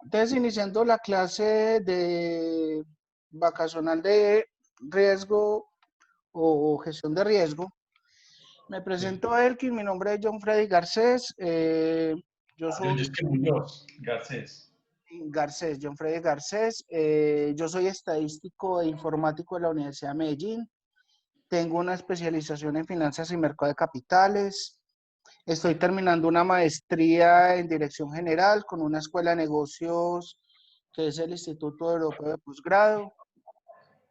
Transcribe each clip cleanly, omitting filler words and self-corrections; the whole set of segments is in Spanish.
Entonces, iniciando la clase de vacacional de riesgo o gestión de riesgo, me Sí. presento a Elkin, mi nombre es John Freddy Garcés, yo Yo soy es que Muñoz, Garcés. Garcés, John Freddy Garcés, yo soy estadístico e informático de la Universidad de Medellín, tengo una especialización en finanzas y mercado de capitales, estoy terminando una maestría en dirección general con una escuela de negocios que es el Instituto Europeo de Posgrado.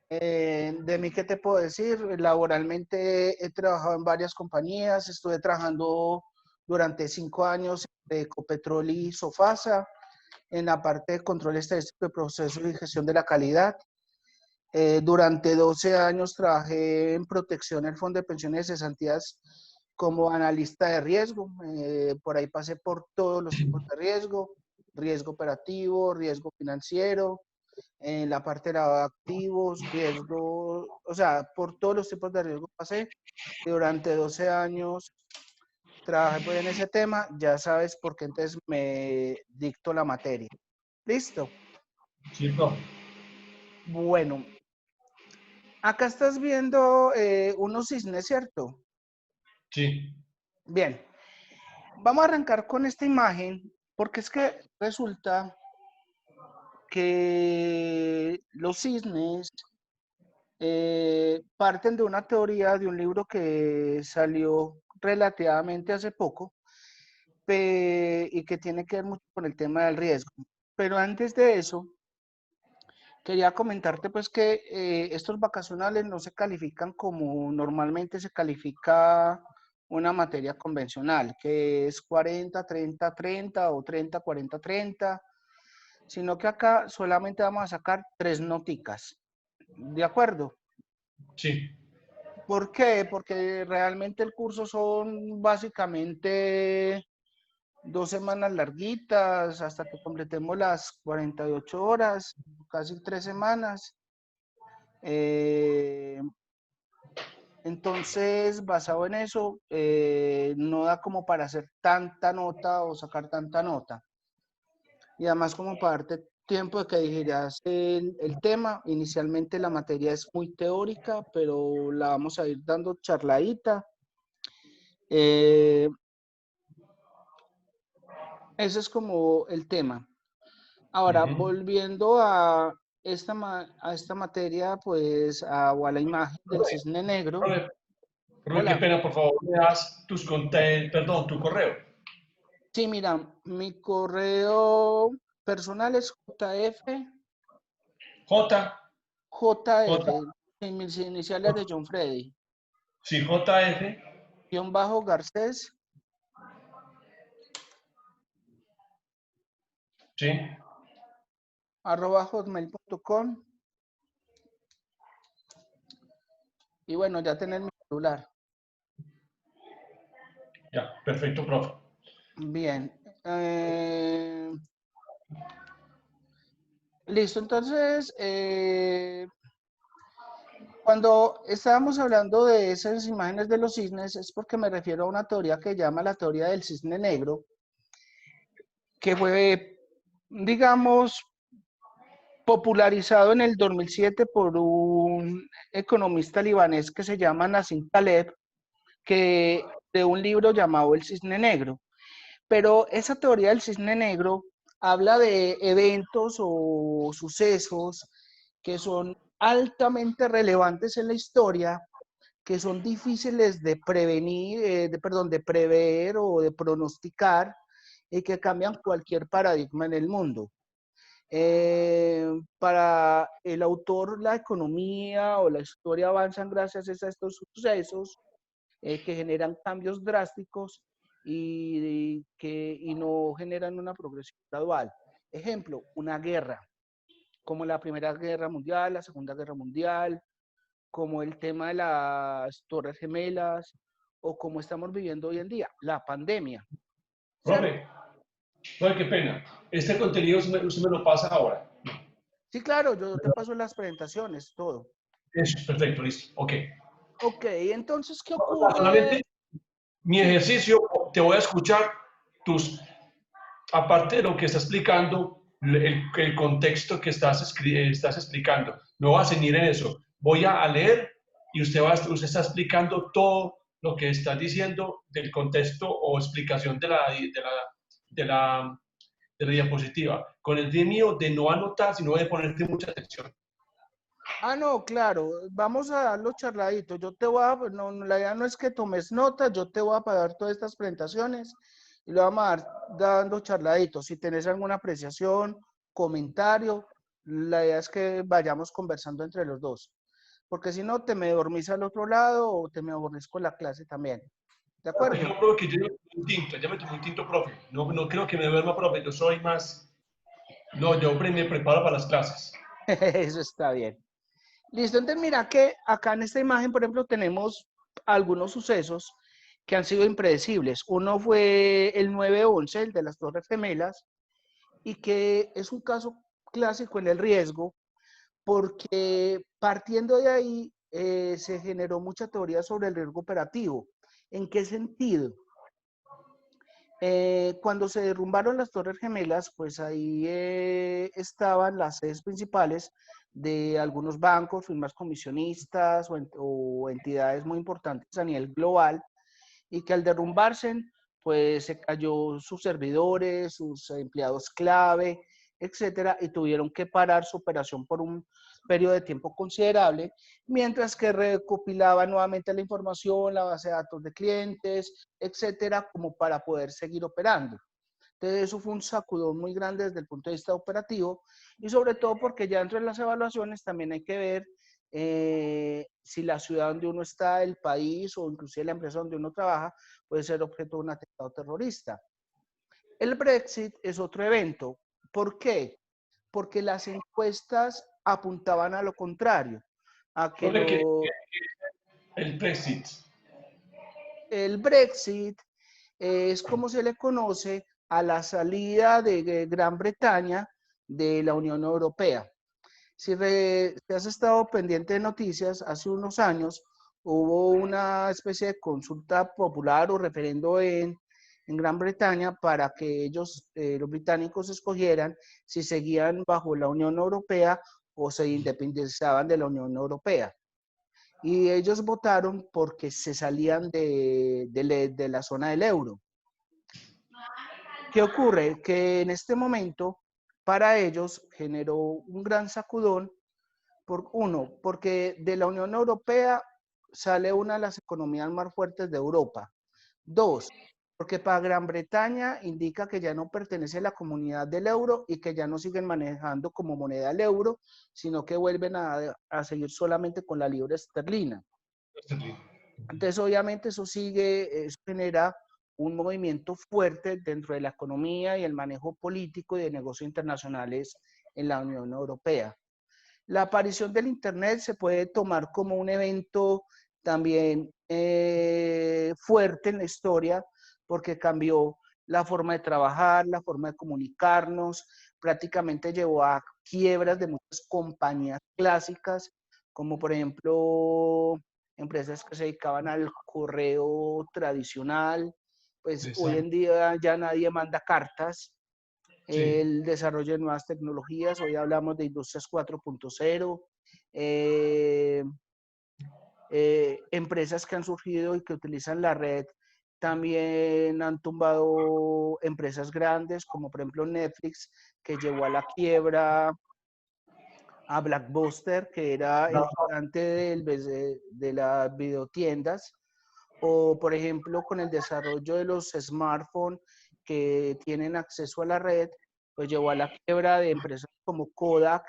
De mí, ¿qué te puedo decir? Laboralmente he trabajado en varias compañías, estuve trabajando durante 5 años de Ecopetrol y Sofasa en la parte de control estadístico de procesos y gestión de la calidad. Durante 12 años trabajé en protección del Fondo de Pensiones y Cesantías como analista de riesgo. Por ahí pasé por todos los tipos de riesgo, riesgo operativo, riesgo financiero, en la parte de lavado de activos, riesgo, o sea, por todos los tipos de riesgo pasé. Y durante 12 años trabajé pues, en ese tema, ya sabes por qué entonces me dicto la materia. ¿Listo? Sí, profe. Bueno, acá estás viendo unos cisnes, ¿cierto? Sí. Bien, vamos a arrancar con esta imagen, porque es que resulta que los cisnes parten de una teoría de un libro que salió relativamente hace poco y que tiene que ver mucho con el tema del riesgo. Pero antes de eso, quería comentarte pues que estos vacacionales no se califican como normalmente se califica una materia convencional, que es 40-30-30 o 30-40-30, sino que acá solamente vamos a sacar 3 noticas. ¿De acuerdo? Sí. ¿Por qué? Porque realmente el curso son básicamente 2 semanas larguitas hasta que completemos las 48 horas, casi 3 semanas. Eh, entonces, basado en eso, no da como para hacer tanta nota o sacar tanta nota. Y además como para darte tiempo de que digeras el tema. Inicialmente la materia es muy teórica, pero la vamos a ir dando charladita. Eh, Ese es como el tema. Ahora, Ujú. volviendo a esta materia, pues, o a la imagen del Profe, cisne negro. profe, profe, qué Hola. pena, por favor, me das perdón, tu correo. Sí, mira, mi correo personal es J, J, JF, en mis iniciales de J, John Freddy, sí, JF, Garcés, sí, @hotmail.com. Y bueno, ya tener mi celular. ya, perfecto, profe. Bien. Listo, entonces, cuando estábamos hablando de esas imágenes de los cisnes, es porque me refiero a una teoría que llama la teoría del cisne negro, que fue, digamos, popularizado en el 2007 por un economista libanés que se llama Nassim Taleb, de un libro llamado El Cisne Negro. Pero esa teoría del cisne negro habla de eventos o sucesos que son altamente relevantes en la historia, que son difíciles de prevenir, de prever o de pronosticar y que cambian cualquier paradigma en el mundo. Para el autor, la economía o la historia avanzan gracias a estos sucesos que generan cambios drásticos y no generan una progresión gradual. Ejemplo, una guerra, como la Primera Guerra Mundial, la Segunda Guerra Mundial, como el tema de las Torres Gemelas o como estamos viviendo hoy en día, la pandemia, ¿cierto? Profe, profe, qué pena. Este contenido usted me lo pasa ahora. Sí, claro, yo te paso las presentaciones, todo. Eso, perfecto, listo. Ok. Ok, entonces, ¿qué O sea, ocurre? solamente mi Sí, ejercicio, te voy a escuchar tus, aparte de lo que está explicando, el contexto que estás explicando. No va a ceñir en eso. Voy a leer y usted está explicando todo lo que está diciendo del contexto o explicación de la, de la diapositiva, con el fin mío de no anotar, sino de ponerte mucha atención. Ah, no, claro, vamos a dar los charladitos. Yo te voy a, la idea no es que tomes notas, yo te voy a pagar todas estas presentaciones y lo vamos a dar dando charladitos. Si tenés alguna apreciación, comentario, la idea es que vayamos conversando entre los dos. Porque si no, te me dormís al otro lado o te me aburrís con la clase también. ¿De acuerdo? Tranquilo, profe, que yo ya me tomé un tinto, profe. No, no creo que me duerma, profe. Yo soy más. No, yo me preparo para las clases. Eso está bien. Listo, entonces mira que acá en esta imagen, por ejemplo, tenemos algunos sucesos que han sido impredecibles. Uno fue el 9/11, el de las Torres Gemelas, y que es un caso clásico en el riesgo, porque partiendo de ahí se generó mucha teoría sobre el riesgo operativo. ¿En qué sentido? Cuando se derrumbaron las Torres Gemelas, pues ahí estaban las sedes principales de algunos bancos, firmas comisionistas o entidades muy importantes a nivel global, y que al derrumbarse, pues se cayó sus servidores, sus empleados clave, etcétera, y tuvieron que parar su operación por un periodo de tiempo considerable, mientras que recopilaban nuevamente la información, la base de datos de clientes, etcétera, como para poder seguir operando. Entonces eso fue un sacudón muy grande desde el punto de vista operativo y sobre todo porque ya entre las evaluaciones también hay que ver si la ciudad donde uno está, el país o inclusive la empresa donde uno trabaja puede ser objeto de un atentado terrorista. El Brexit es otro evento. ¿Por qué? Porque las encuestas apuntaban a lo contrario, a que Profe, el Brexit. el Brexit es como se le conoce a la salida de Gran Bretaña de la Unión Europea. Si has estado pendiente de noticias, hace unos años hubo una especie de consulta popular o referendo en Gran Bretaña para que ellos, los británicos, escogieran si seguían bajo la Unión Europea o se independizaban de la Unión Europea. Y ellos votaron porque se salían de la zona del euro. ¿Qué ocurre? Que en este momento para ellos generó un gran sacudón. Uno, porque de la Unión Europea sale una de las economías más fuertes de Europa. Dos, porque para Gran Bretaña indica que ya no pertenece a la comunidad del euro y que ya no siguen manejando como moneda el euro, sino que vuelven a seguir solamente con la libra esterlina. Entonces, obviamente, eso genera un movimiento fuerte dentro de la economía y el manejo político y de negocios internacionales en la Unión Europea. La aparición del Internet se puede tomar como un evento también fuerte en la historia porque cambió la forma de trabajar, la forma de comunicarnos, prácticamente llevó a quiebras de muchas compañías clásicas, como por ejemplo empresas que se dedicaban al correo tradicional, pues hoy en día ya nadie manda cartas, Sí. el desarrollo de nuevas tecnologías, hoy hablamos de industrias 4.0, eh, empresas que han surgido y que utilizan la red también han tumbado empresas grandes, como por ejemplo Netflix, que llevó a la quiebra a Blockbuster, que era el gigante de las videotiendas, o por ejemplo con el desarrollo de los smartphones que tienen acceso a la red, pues llevó a la quiebra de empresas como Kodak,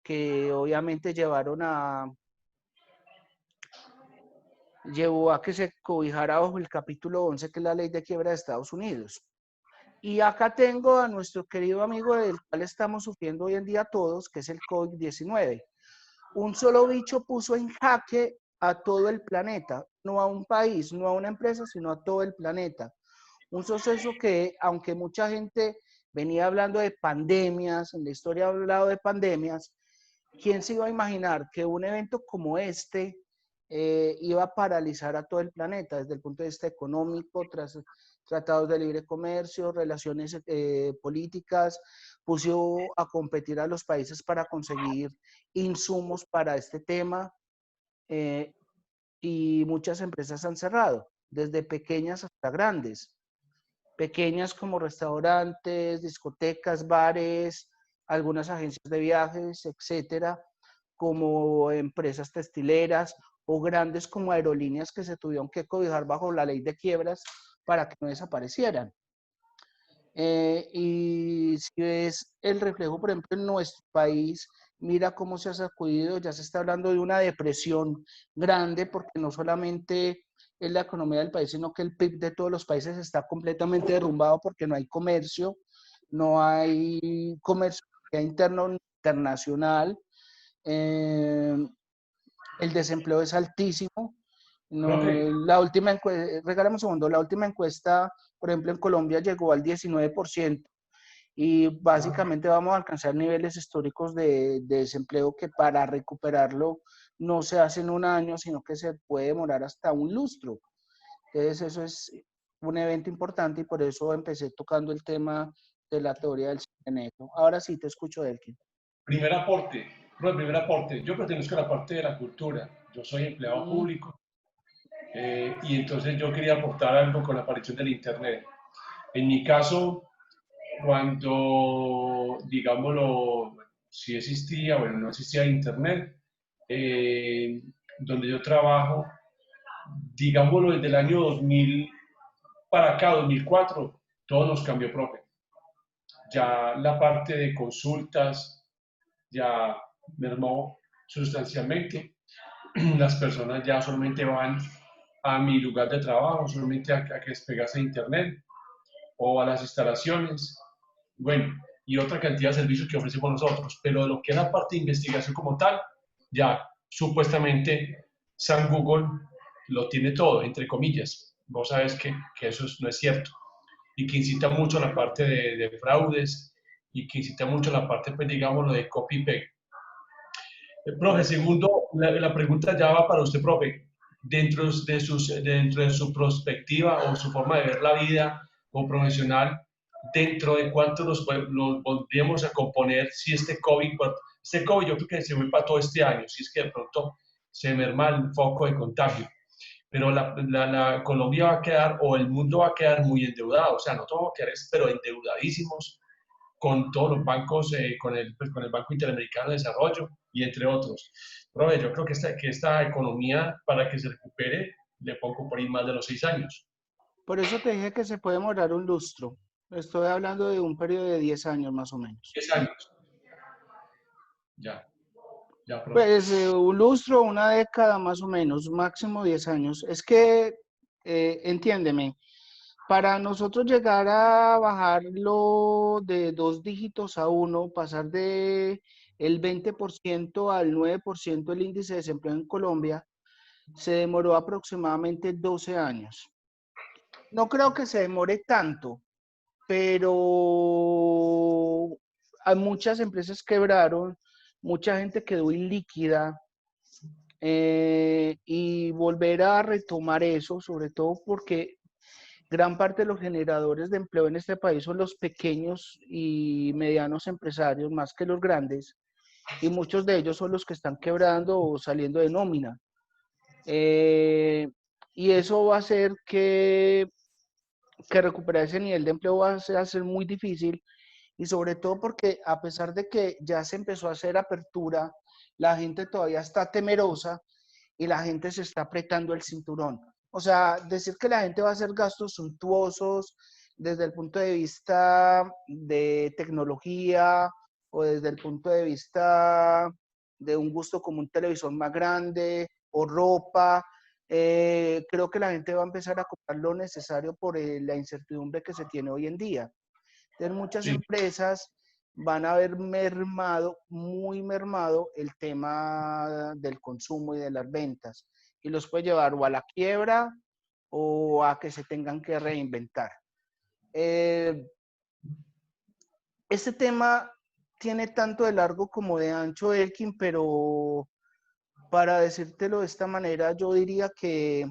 que obviamente llevó a que se cobijara bajo el capítulo 11, que es la ley de quiebra de Estados Unidos. Y acá tengo a nuestro querido amigo del cual estamos sufriendo hoy en día todos, que es el COVID-19. Un solo bicho puso en jaque a todo el planeta, no a un país, no a una empresa, sino a todo el planeta. Un suceso que, aunque mucha gente venía hablando de pandemias, en la historia ha hablado de pandemias, ¿quién se iba a imaginar que un evento como este iba a paralizar a todo el planeta desde el punto de vista económico, tras tratados de libre comercio, relaciones políticas, puso a competir a los países para conseguir insumos para este tema, y muchas empresas han cerrado, desde pequeñas hasta grandes. Pequeñas como restaurantes, discotecas, bares, algunas agencias de viajes, etcétera, como empresas textileras o grandes como aerolíneas que se tuvieron que cobijar bajo la ley de quiebras para que no desaparecieran. Y si ves el reflejo, por ejemplo, en nuestro país, mira cómo se ha sacudido, ya se está hablando de una depresión grande, porque no solamente es la economía del país, sino que el PIB de todos los países está completamente derrumbado porque no hay comercio, no hay comercio interno ni internacional, eh, el desempleo es altísimo. No, Profe, la última encuesta, regálame un segundo, la última encuesta, por ejemplo, en Colombia llegó al 19% y básicamente vamos a alcanzar niveles históricos de desempleo que para recuperarlo no se hace en un año, sino que se puede demorar hasta un lustro. Entonces, eso es un evento importante y por eso empecé tocando el tema de la teoría del cine negro. Ahora sí te escucho, Elkin. primer aporte, profe, primer aporte. Yo pertenezco a la parte de la cultura. Yo soy empleado Mm, público y entonces yo quería aportar algo con la aparición del Internet. En mi caso, cuando, digámoslo, si existía, bueno, no existía Internet, eh, donde yo trabajo, digámoslo, desde el año 2000 para acá, 2004, todo nos cambió, profe. Ya la parte de consultas ya mermó sustancialmente. Las personas ya solamente van a mi lugar de trabajo, solamente a que despegarse de internet o a las instalaciones. Bueno, y otra cantidad de servicios que ofrecemos nosotros, pero de lo que es la parte de investigación como tal, ya supuestamente San Google lo tiene todo, entre comillas. Vos sabes que eso no es cierto y que incita mucho a la parte de fraudes y que incita mucho a la parte, pues digamos, lo de copy-paste. Profe, segundo, la pregunta ya va para usted, profe. Dentro de su perspectiva o su forma de ver la vida como profesional, ¿dentro de cuánto nos volvemos a componer si este COVID yo creo que se fue para todo este año, si es que de pronto se merma el foco de contagio, pero la Colombia va a quedar o el mundo va a quedar muy endeudado, o sea, no todos vamos a quedar, pero endeudadísimos con todos los bancos, pues, con el Banco Interamericano de Desarrollo y entre otros. Profe, yo creo que esta economía, para que se recupere, le pongo por ahí más de los 6 años. Por eso te dije que se puede demorar un lustro. Estoy hablando de un periodo de 10 años más o menos. 10 años. Ya, ya, profe. Pues un lustro, una década más o menos, máximo 10 años. Es que, entiéndeme, para nosotros llegar a bajarlo de 2 dígitos a uno, pasar de el 20% al 9% el índice de desempleo en Colombia, se demoró aproximadamente 12 años. No creo que se demore tanto, pero hay muchas empresas quebraron, mucha gente quedó ilíquida, y volver a retomar eso, sobre todo porque gran parte de los generadores de empleo en este país son los pequeños y medianos empresarios, más que los grandes, y muchos de ellos son los que están quebrando o saliendo de nómina. Eh, y eso va a hacer que recuperar ese nivel de empleo va a ser muy difícil, y sobre todo porque a pesar de que ya se empezó a hacer apertura, la gente todavía está temerosa y la gente se está apretando el cinturón. O sea, decir que la gente va a hacer gastos suntuosos desde el punto de vista de tecnología o desde el punto de vista de un gusto como un televisor más grande o ropa, creo que la gente va a empezar a comprar lo necesario por la incertidumbre que se tiene hoy en día. Entonces, muchas Sí, empresas van a haber mermado, muy mermado el tema del consumo y de las ventas, y los puede llevar o a la quiebra o a que se tengan que reinventar. Eh, este tema tiene tanto de largo como de ancho, Elkin, pero para decírtelo de esta manera, yo diría que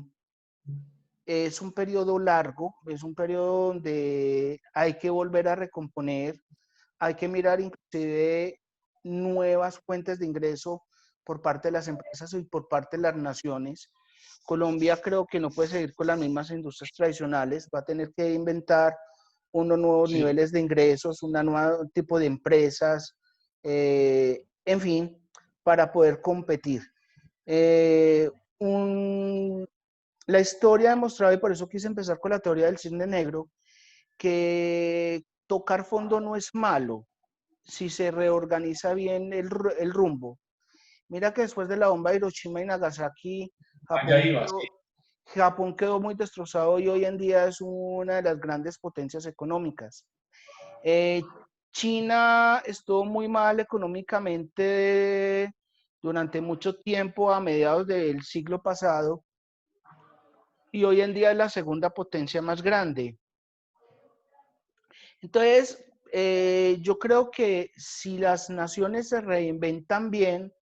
es un periodo largo, es un periodo donde hay que volver a recomponer, hay que mirar inclusive nuevas fuentes de ingreso por parte de las empresas y por parte de las naciones. Colombia creo que no puede seguir con las mismas industrias tradicionales, va a tener que inventar unos nuevos Sí. niveles de ingresos, un nuevo tipo de empresas, en fin, para poder competir. Eh, un, la historia ha demostrado, y por eso quise empezar con la teoría del cisne negro, que tocar fondo no es malo si se reorganiza bien el rumbo. Mira que después de la bomba de Hiroshima y Nagasaki, Allá Japón ibas. quedó, Japón quedó muy destrozado y hoy en día es una de las grandes potencias económicas. Eh, China estuvo muy mal económicamente durante mucho tiempo a mediados del siglo pasado y hoy en día es la segunda potencia más grande. Entonces, yo creo que si las naciones se reinventan bien,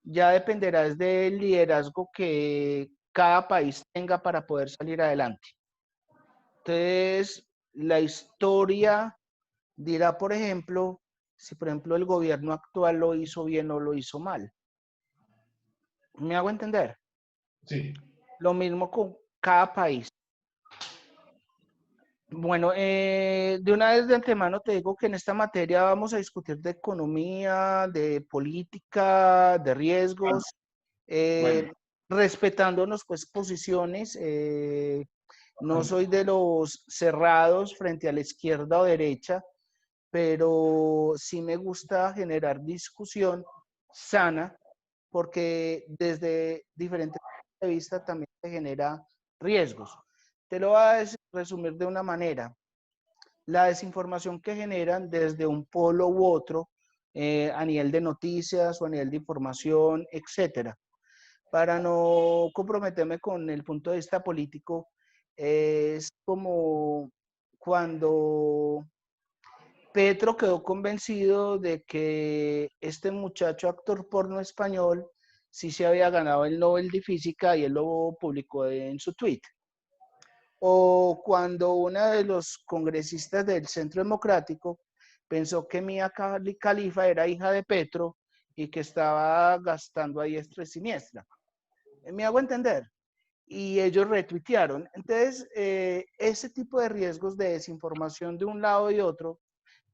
ya dependerá del liderazgo que cada país tenga para poder salir adelante. Entonces, la historia dirá, por ejemplo, si por ejemplo el gobierno actual lo hizo bien o lo hizo mal. ¿Me hago entender? Sí. Lo mismo con cada país. Bueno, de una vez de antemano te digo que en esta materia vamos a discutir de economía, de política, de Bueno, riesgos, bueno. eh, respetándonos pues posiciones. No soy de los cerrados frente a la izquierda o derecha, pero sí me gusta generar discusión sana porque desde diferentes puntos de vista también se genera riesgos. Te lo voy a resumir de una manera. La desinformación que generan desde un polo u otro, a nivel de noticias o a nivel de información, etcétera. Para no comprometerme con el punto de vista político, es como cuando Petro quedó convencido de que este muchacho actor porno español sí se había ganado el Nobel de Física y él lo publicó en su tweet. O cuando una de los congresistas del Centro Democrático pensó que Mia Khalifa era hija de Petro y que estaba gastando a diestra y siniestra. ¿Me hago entender? Y ellos retuitearon. Entonces, ese tipo de riesgos de desinformación de un lado y otro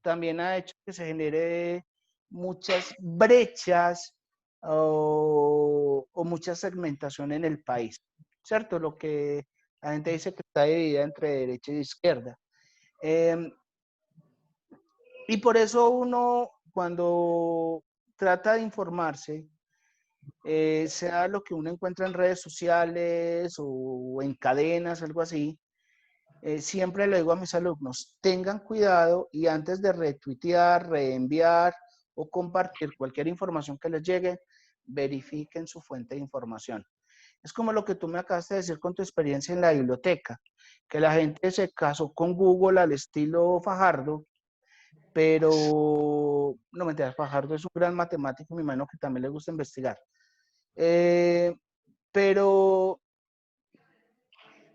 también ha hecho que se genere muchas brechas o mucha segmentación en el país, ¿cierto? Lo que la gente dice que está dividida entre derecha y izquierda. Eh, y por eso uno, cuando trata de informarse, sea lo que uno encuentra en redes sociales o en cadenas, algo así, siempre le digo a mis alumnos, tengan cuidado y antes de retuitear, reenviar o compartir cualquier información que les llegue, verifiquen su fuente de información. Es como lo que tú me acabas de decir con tu experiencia en la biblioteca, que la gente se casó con Google al estilo Fajardo, pero no me enteras, Fajardo es un gran matemático, me imagino que también le gusta investigar. Eh, pero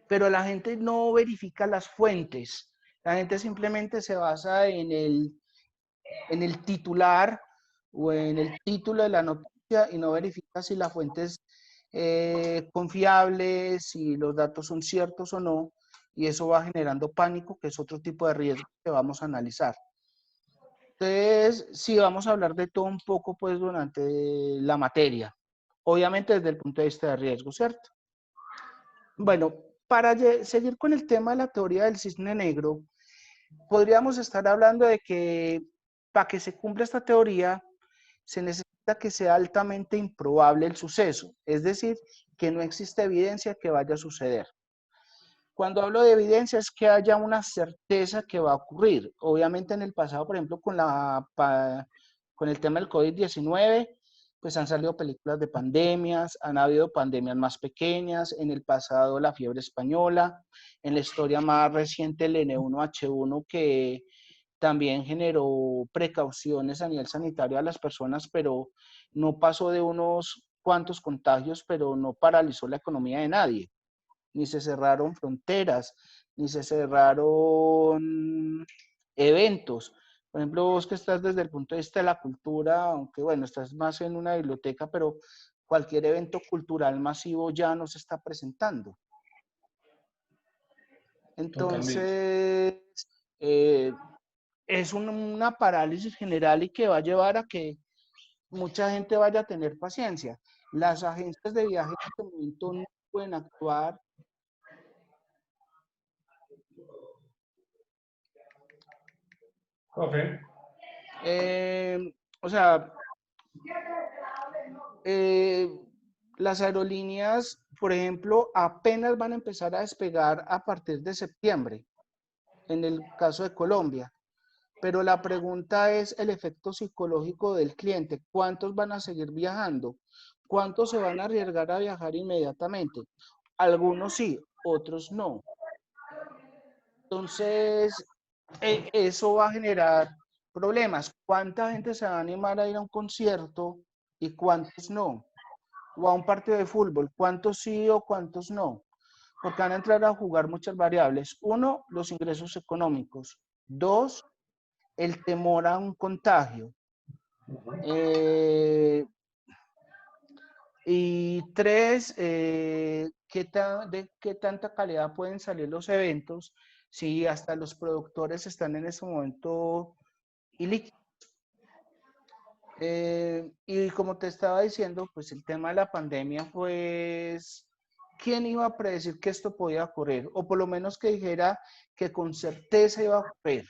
pero la gente no verifica las fuentes. La gente simplemente se basa en el titular o en el título de la noticia y no verifica si la fuente es confiable, si los datos son ciertos o no, y eso va generando pánico, que es otro tipo de riesgo que vamos a analizar. Entonces, sí, vamos a hablar de todo un poco, pues, durante la materia. Obviamente desde el punto de vista de riesgo, ¿cierto? Bueno, para seguir con el tema de la teoría del cisne negro, podríamos estar hablando de que para que se cumpla esta teoría se necesita que sea altamente improbable el suceso, es decir, que no existe evidencia que vaya a suceder. Cuando hablo de evidencia es que haya una certeza que va a ocurrir. Obviamente en el pasado, por ejemplo, con el tema del COVID-19, pues han salido películas de pandemias, han habido pandemias más pequeñas, en el pasado la fiebre española, en la historia más reciente el N1H1 que también generó precauciones a nivel sanitario a las personas, pero no pasó de unos cuantos contagios, pero no paralizó la economía de nadie, ni se cerraron fronteras, ni se cerraron eventos, Por ejemplo, vos que estás desde el punto de vista de la cultura, aunque bueno, estás más en una biblioteca, pero cualquier evento cultural masivo ya no se está presentando. Totalmente. Entonces, es una parálisis general y que va a llevar a que mucha gente vaya a tener paciencia. Las agencias de viaje en este momento no pueden actuar. Profe, O sea, eh, las aerolíneas, por ejemplo, apenas van a empezar a despegar a partir de septiembre, en el caso de Colombia. Pero la pregunta es el efecto psicológico del cliente. ¿Cuántos van a seguir viajando? ¿Cuántos se van a arriesgar a viajar inmediatamente? Algunos sí, otros no. Entonces, eso va a generar problemas. ¿Cuánta gente se va a animar a ir a un concierto y cuántos no? O a un partido de fútbol, ¿cuántos sí o cuántos no? Porque van a entrar a jugar muchas variables. Uno, los ingresos económicos. Dos, el temor a un contagio. Y tres, de qué tanta calidad pueden salir los eventos si hasta los productores están en ese momento ilíquidos. Y como te estaba diciendo, pues el tema de la pandemia, pues, ¿quién iba a predecir que esto podía ocurrir? O por lo menos que dijera que con certeza iba a ocurrir.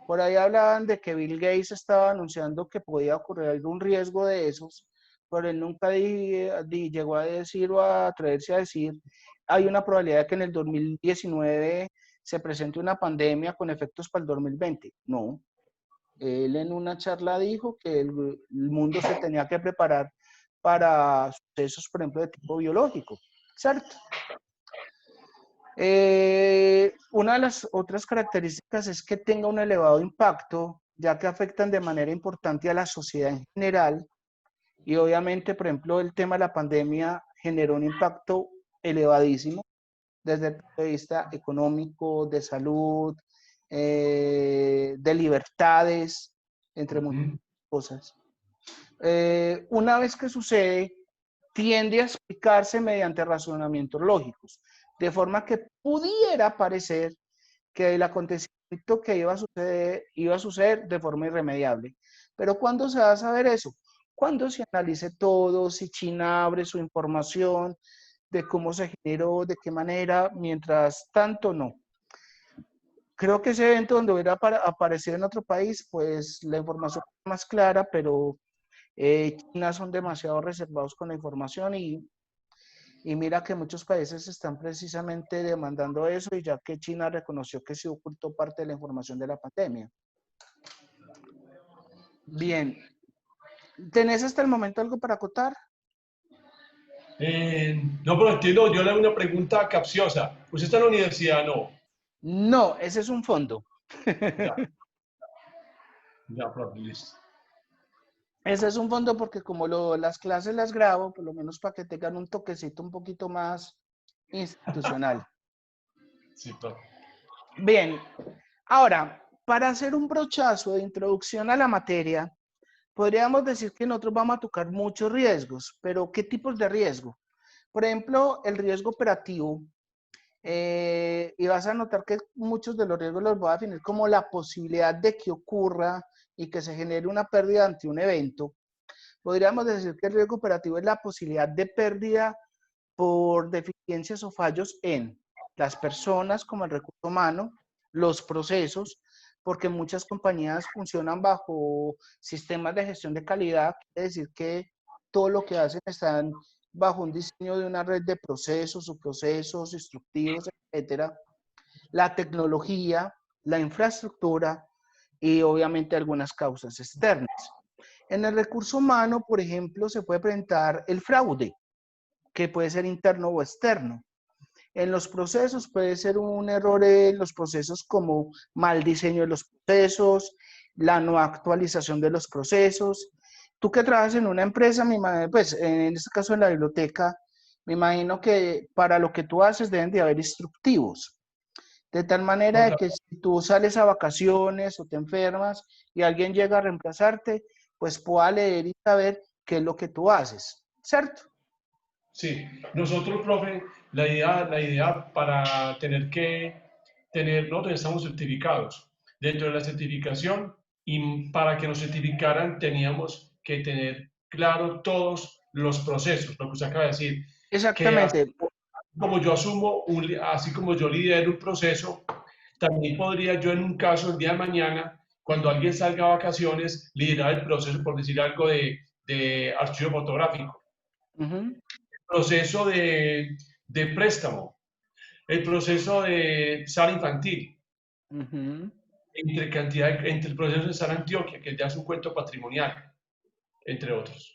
Por ahí hablaban de que Bill Gates estaba anunciando que podía ocurrir algún riesgo de esos, pero él nunca llegó a decir o a atreverse a decir, hay una probabilidad de que en el 2019 se presente una pandemia con efectos para el 2020. No, él en una charla dijo que el mundo se tenía que preparar para sucesos, por ejemplo, de tipo biológico, ¿cierto? Una de las otras características es que tenga un elevado impacto, ya que afectan de manera importante a la sociedad en general. Y obviamente, por ejemplo, el tema de la pandemia generó un impacto elevadísimo desde el punto de vista económico, de salud, de libertades, entre muchas cosas. Una vez que sucede, tiende a explicarse mediante razonamientos lógicos, de forma que pudiera parecer que el acontecimiento que iba a suceder de forma irremediable. Pero ¿cuándo se va a saber eso? Cuando se analice todo, si China abre su información, de cómo se generó, de qué manera, mientras tanto no. Creo que ese evento donde hubiera aparecido en otro país, pues la información es más clara, pero China son demasiado reservados con la información y mira que muchos países están precisamente demandando eso y ya que China reconoció que se ocultó parte de la información de la pandemia. Bien, ¿tenés hasta el momento algo para acotar? No, pero entiendo, yo le hago una pregunta capciosa. ¿Usted está en la universidad? No. No, ese es un fondo. Ya, ya, profe, listo. Ese es un fondo porque como las clases las grabo, por lo menos para que tengan un toquecito un poquito más institucional. Sí, profe. Bien, ahora, para hacer un brochazo de introducción a la materia, podríamos decir que nosotros vamos a tocar muchos riesgos, pero ¿qué tipos de riesgo? Por ejemplo, el riesgo operativo, y vas a notar que muchos de los riesgos los voy a definir como la posibilidad de que ocurra y que se genere una pérdida ante un evento. Podríamos decir que el riesgo operativo es la posibilidad de pérdida por deficiencias o fallos en las personas como el recurso humano, los procesos, porque muchas compañías funcionan bajo sistemas de gestión de calidad, quiere decir que todo lo que hacen están bajo un diseño de una red de procesos, subprocesos, instructivos, etcétera. La tecnología, la infraestructura y obviamente algunas causas externas. En el recurso humano, por ejemplo, se puede presentar el fraude, que puede ser interno o externo. En los procesos puede ser un error en los procesos como mal diseño de los procesos, la no actualización de los procesos. Tú que trabajas en una empresa, pues en este caso en la biblioteca, me imagino que para lo que tú haces deben de haber instructivos. De tal manera de que si tú sales a vacaciones o te enfermas y alguien llega a reemplazarte, pues pueda leer y saber qué es lo que tú haces, ¿cierto? Sí, nosotros, profe, la idea para nosotros estamos certificados. Dentro de la certificación, y para que nos certificaran teníamos que tener claro todos los procesos, lo que usted acaba de decir, que así Exactamente. como yo así como yo lidero un proceso, también podría yo en un caso el día de mañana, cuando alguien salga a vacaciones, liderar el proceso, por decir algo, de archivo fotográfico, Ujú, proceso de préstamo, el proceso de sala infantil, ujú. entre el proceso de sala Antioquia, que ya es un cuento patrimonial, entre otros.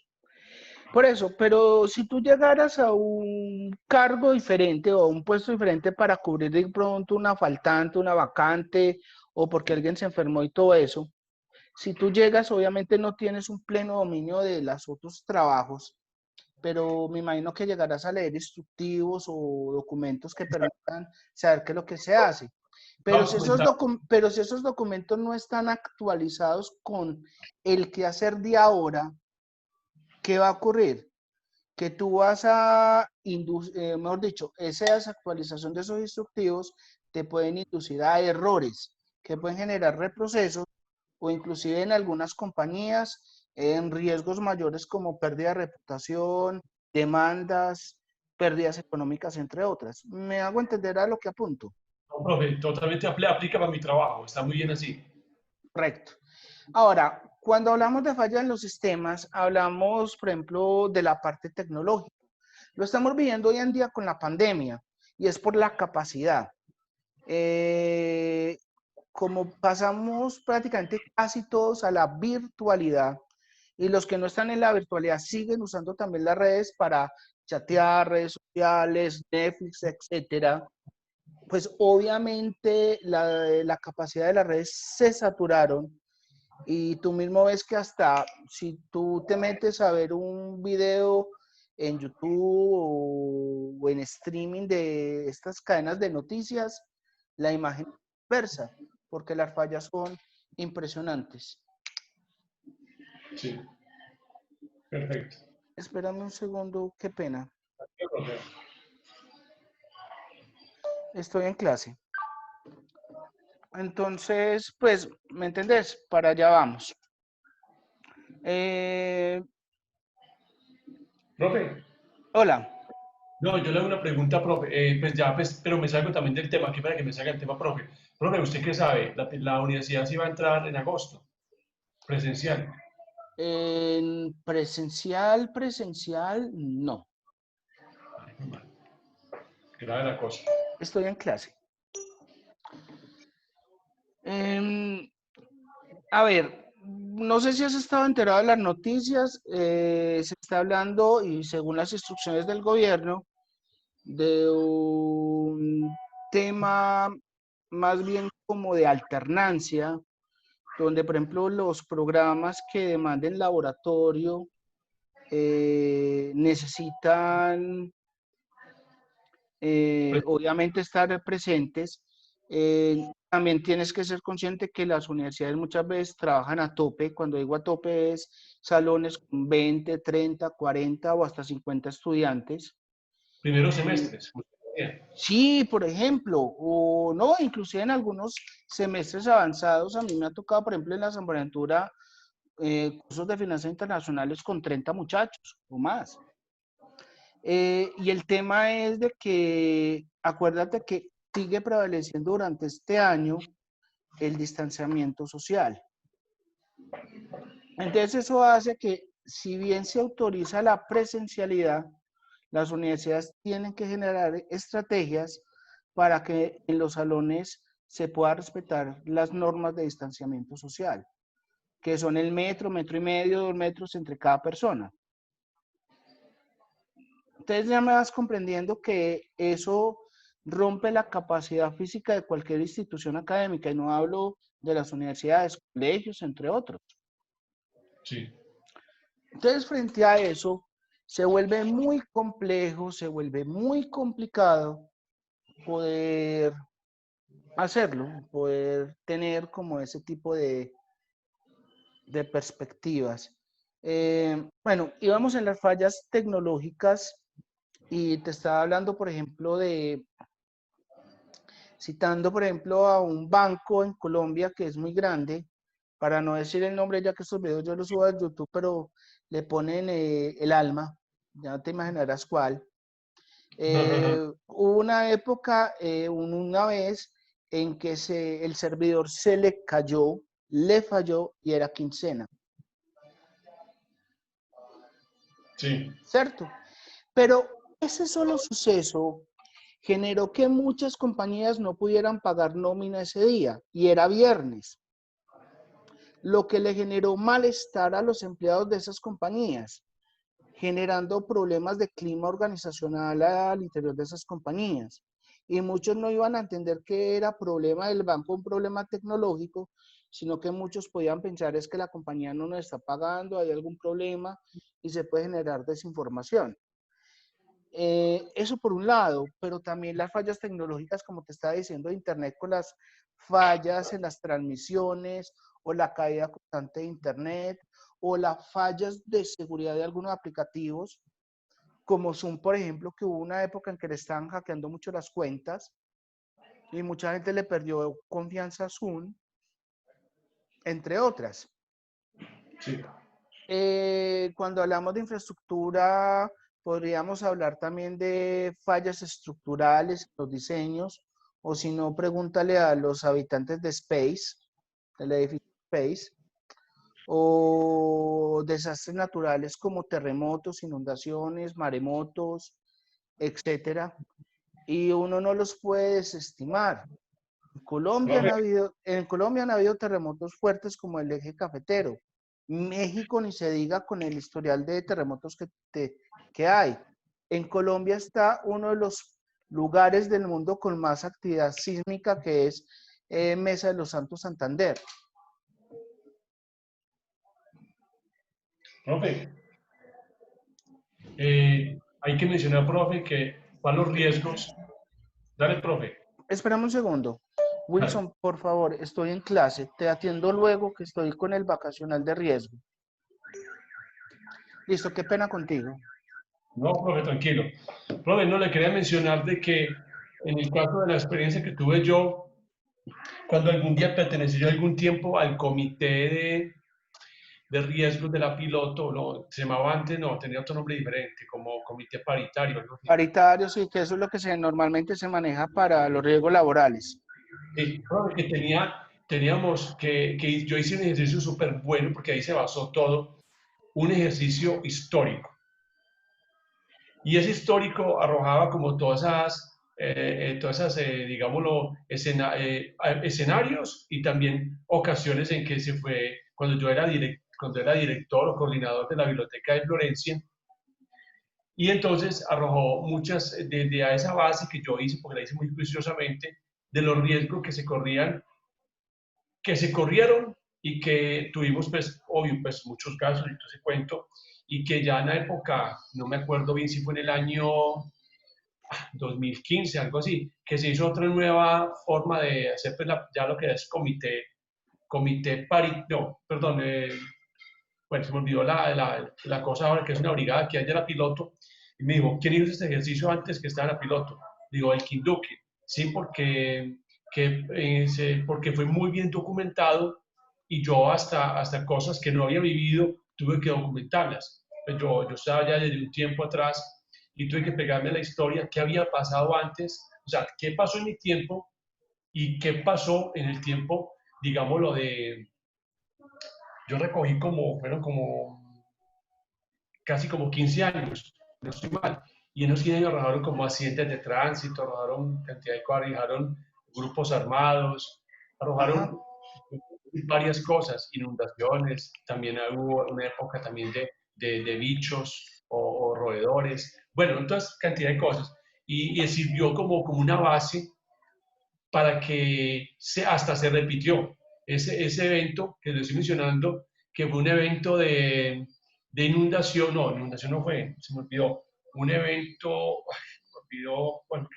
Por eso, pero si tú llegaras a un cargo diferente o a un puesto diferente para cubrir de pronto una faltante, una vacante, o porque alguien se enfermó y todo eso, si tú llegas, obviamente no tienes un pleno dominio de los otros trabajos, pero me imagino que llegarás a leer instructivos o documentos que permitan saber qué es lo que se hace. Va Pero a si comentar, pero si esos documentos no están actualizados con el quehacer de ahora, ¿qué va a ocurrir? Que tú vas a, mejor dicho, esa desactualización de esos instructivos te pueden inducir a errores que pueden generar reprocesos o inclusive en algunas compañías en riesgos mayores como pérdida de reputación, demandas, pérdidas económicas, entre otras. ¿Me hago entender a lo que apunto? no, profe, totalmente aplica para mi trabajo, está muy bien así. Correcto. Ahora, cuando hablamos de falla en los sistemas, hablamos, por ejemplo, de la parte tecnológica. Lo estamos viviendo hoy en día con la pandemia y es por la capacidad. Eh, Como pasamos prácticamente casi todos a la virtualidad y los que no están en la virtualidad siguen usando también las redes para chatear, redes sociales, Netflix, etcétera, pues obviamente la capacidad de las redes se saturaron y tú mismo ves que hasta si tú te metes a ver un video en YouTube o en streaming de estas cadenas de noticias, la imagen es diversa, porque las fallas son impresionantes. Sí, perfecto. Espérame un segundo, qué pena. Estoy en clase. Entonces, pues, ¿me entendés? Para allá vamos. Eh, Profe, Hola. no, yo le hago una pregunta, profe, pues ya, pues, pero me salgo también del tema, que para que me salga el tema, profe. Profe, ¿usted qué sabe? La universidad sí va a entrar en agosto, presencial. En presencial, no. Grave la cosa. Estoy en clase. Em, a ver, no sé si has estado enterado de las noticias. Se está hablando, y según las instrucciones del gobierno, de un tema más bien como de alternancia, donde, por ejemplo, los programas que demanden laboratorio necesitan obviamente estar presentes. También tienes que ser consciente que las universidades muchas veces trabajan a tope. Cuando digo a tope es salones con 20, 30, 40 o hasta 50 estudiantes. Primeros Y semestres. Bien. sí, por ejemplo, o no, inclusive en algunos semestres avanzados, a mí me ha tocado, por ejemplo, en la San Buenaventura, cursos de finanzas internacionales con 30 muchachos o más. Y el tema es de que, acuérdate que sigue prevaleciendo durante este año el distanciamiento social. Entonces eso hace que, si bien se autoriza la presencialidad, las universidades tienen que generar estrategias para que en los salones se pueda respetar las normas de distanciamiento social, que son el metro, metro y medio, 2 metros entre cada persona. Entonces ya me vas comprendiendo que eso rompe la capacidad física de cualquier institución académica, y no hablo de las universidades, colegios, entre otros. Sí. Entonces, frente a eso, se vuelve muy complejo, se vuelve muy complicado poder hacerlo, poder tener como ese tipo de perspectivas. Bueno, íbamos en las fallas tecnológicas y te estaba hablando, por ejemplo, citando, por ejemplo, a un banco en Colombia que es muy grande, para no decir el nombre, ya que estos videos yo los subo a YouTube, pero le ponen el alma, ya te imaginarás cuál. Hubo una época, una vez, en que el servidor se le cayó, le falló y era quincena, Sí, ¿cierto? Pero ese solo suceso generó que muchas compañías no pudieran pagar nómina ese día y era viernes, lo que le generó malestar a los empleados de esas compañías, generando problemas de clima organizacional al interior de esas compañías. Y muchos no iban a entender que era problema del banco, un problema tecnológico, sino que muchos podían pensar es que la compañía no nos está pagando, hay algún problema y se puede generar desinformación. Eso por un lado, pero también las fallas tecnológicas, como te estaba diciendo, de Internet con las fallas en las transmisiones o la caída constante de Internet o las fallas de seguridad de algunos aplicativos, como Zoom, por ejemplo, que hubo una época en que le estaban hackeando mucho las cuentas y mucha gente le perdió confianza a Zoom, entre otras. sí. Cuando hablamos de infraestructura, podríamos hablar también de fallas estructurales, los diseños, o si no, pregúntale a los habitantes de Space, del edificio Space, o desastres naturales como terremotos, inundaciones, maremotos, etcétera. Y uno no los puede desestimar. Profe, En Colombia han habido terremotos fuertes como el eje cafetero. México ni se diga con el historial de terremotos que hay. En Colombia está uno de los lugares del mundo con más actividad sísmica que es Mesa de los Santos Santander. profe, hay que mencionar, profe, que para los riesgos, dale, profe, Espérame un segundo. dale. Wilson, por favor, estoy en clase. Te atiendo luego que estoy con el vacacional de riesgo. Listo, qué pena contigo. No, profe, tranquilo. Profe, no le quería mencionar de que en el caso de la experiencia que tuve yo, cuando algún día pertenecí yo algún tiempo al comité de riesgos de la piloto, no, se llamaba antes, no, tenía otro nombre diferente, como comité paritario, algo así. Paritarios y que eso es lo que normalmente se maneja para los riesgos laborales. Sí, profe, que teníamos que yo hice un ejercicio súper bueno, porque ahí se basó todo, un ejercicio histórico. Y ese histórico arrojaba como digámoslo, escenarios y también ocasiones en que se fue, cuando era director o coordinador de la Biblioteca de Florencia, y entonces arrojó muchas, desde a esa base que yo hice, porque la hice muy juiciosamente, de los riesgos que se corrieron y que tuvimos, pues, obvio, pues muchos casos, y entonces cuento, y que ya en la época, no me acuerdo bien si fue en el año 2015, algo así, que se hizo otra nueva forma de hacer pues, ya lo que es no, perdón, bueno, se me olvidó la cosa ahora que es una brigada que hay de la piloto, y me dijo, ¿quién hizo este ejercicio antes que estaba la piloto? Digo, el Kinduki, sí, porque fue muy bien documentado y yo hasta cosas que no había vivido tuve que documentarlas. Pues yo estaba ya desde un tiempo atrás y tuve que pegarme la historia, qué había pasado antes, o sea, qué pasó en mi tiempo y qué pasó en el tiempo, digámoslo, yo recogí fueron como casi como 15 años, no estoy mal. Y en esos 15 años arrojaron como accidentes de tránsito, arrojaron cantidad de cosas, arrojaron grupos armados, Ajá. arrojaron varias cosas, inundaciones, también hubo una época también de bichos o roedores, bueno, entonces cantidad de cosas. Y sirvió como una base para que hasta se repitió ese evento que les estoy mencionando, que fue un evento de inundación, no, inundación no fue, se me olvidó, un evento, me olvidó, bueno,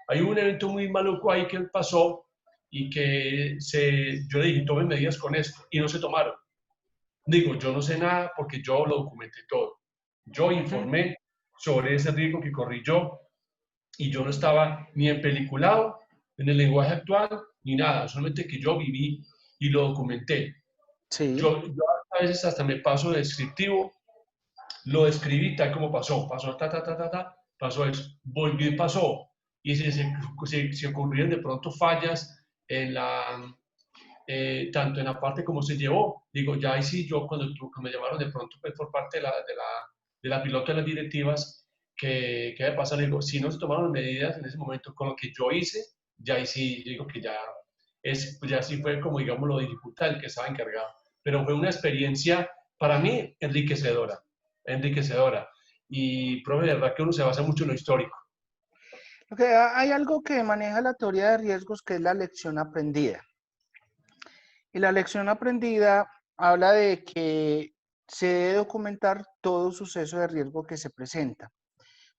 Hay un evento muy maluco ahí que pasó y que yo le dije, tomen medidas con esto, y no se tomaron. Digo, yo no sé nada porque yo lo documenté todo. Yo Ujú. informé sobre ese riesgo que corrí yo y yo no estaba ni empeliculado en el lenguaje actual ni nada, solamente que yo viví y lo documenté. Sí, Yo a veces hasta me paso de descriptivo, lo describí tal como pasó, pasó pasó eso, volvió y pasó. Y si se ocurrieron de pronto fallas en tanto en la parte como se llevó, digo, ya ahí sí yo cuando me llamaron de pronto pues, por parte de la piloto de las directivas, ¿qué me pasa? Le digo, si no se tomaron medidas en ese momento con lo que yo hice, ya ahí sí digo que ya sí fue como digamos lo dificultad el que estaba encargado, pero fue una experiencia para mí enriquecedora, enriquecedora. Y, profe, de verdad que uno se basa mucho en lo histórico. hay algo que maneja la teoría de riesgos que es la lección aprendida. Y la lección aprendida habla de que se debe documentar todo suceso de riesgo que se presenta.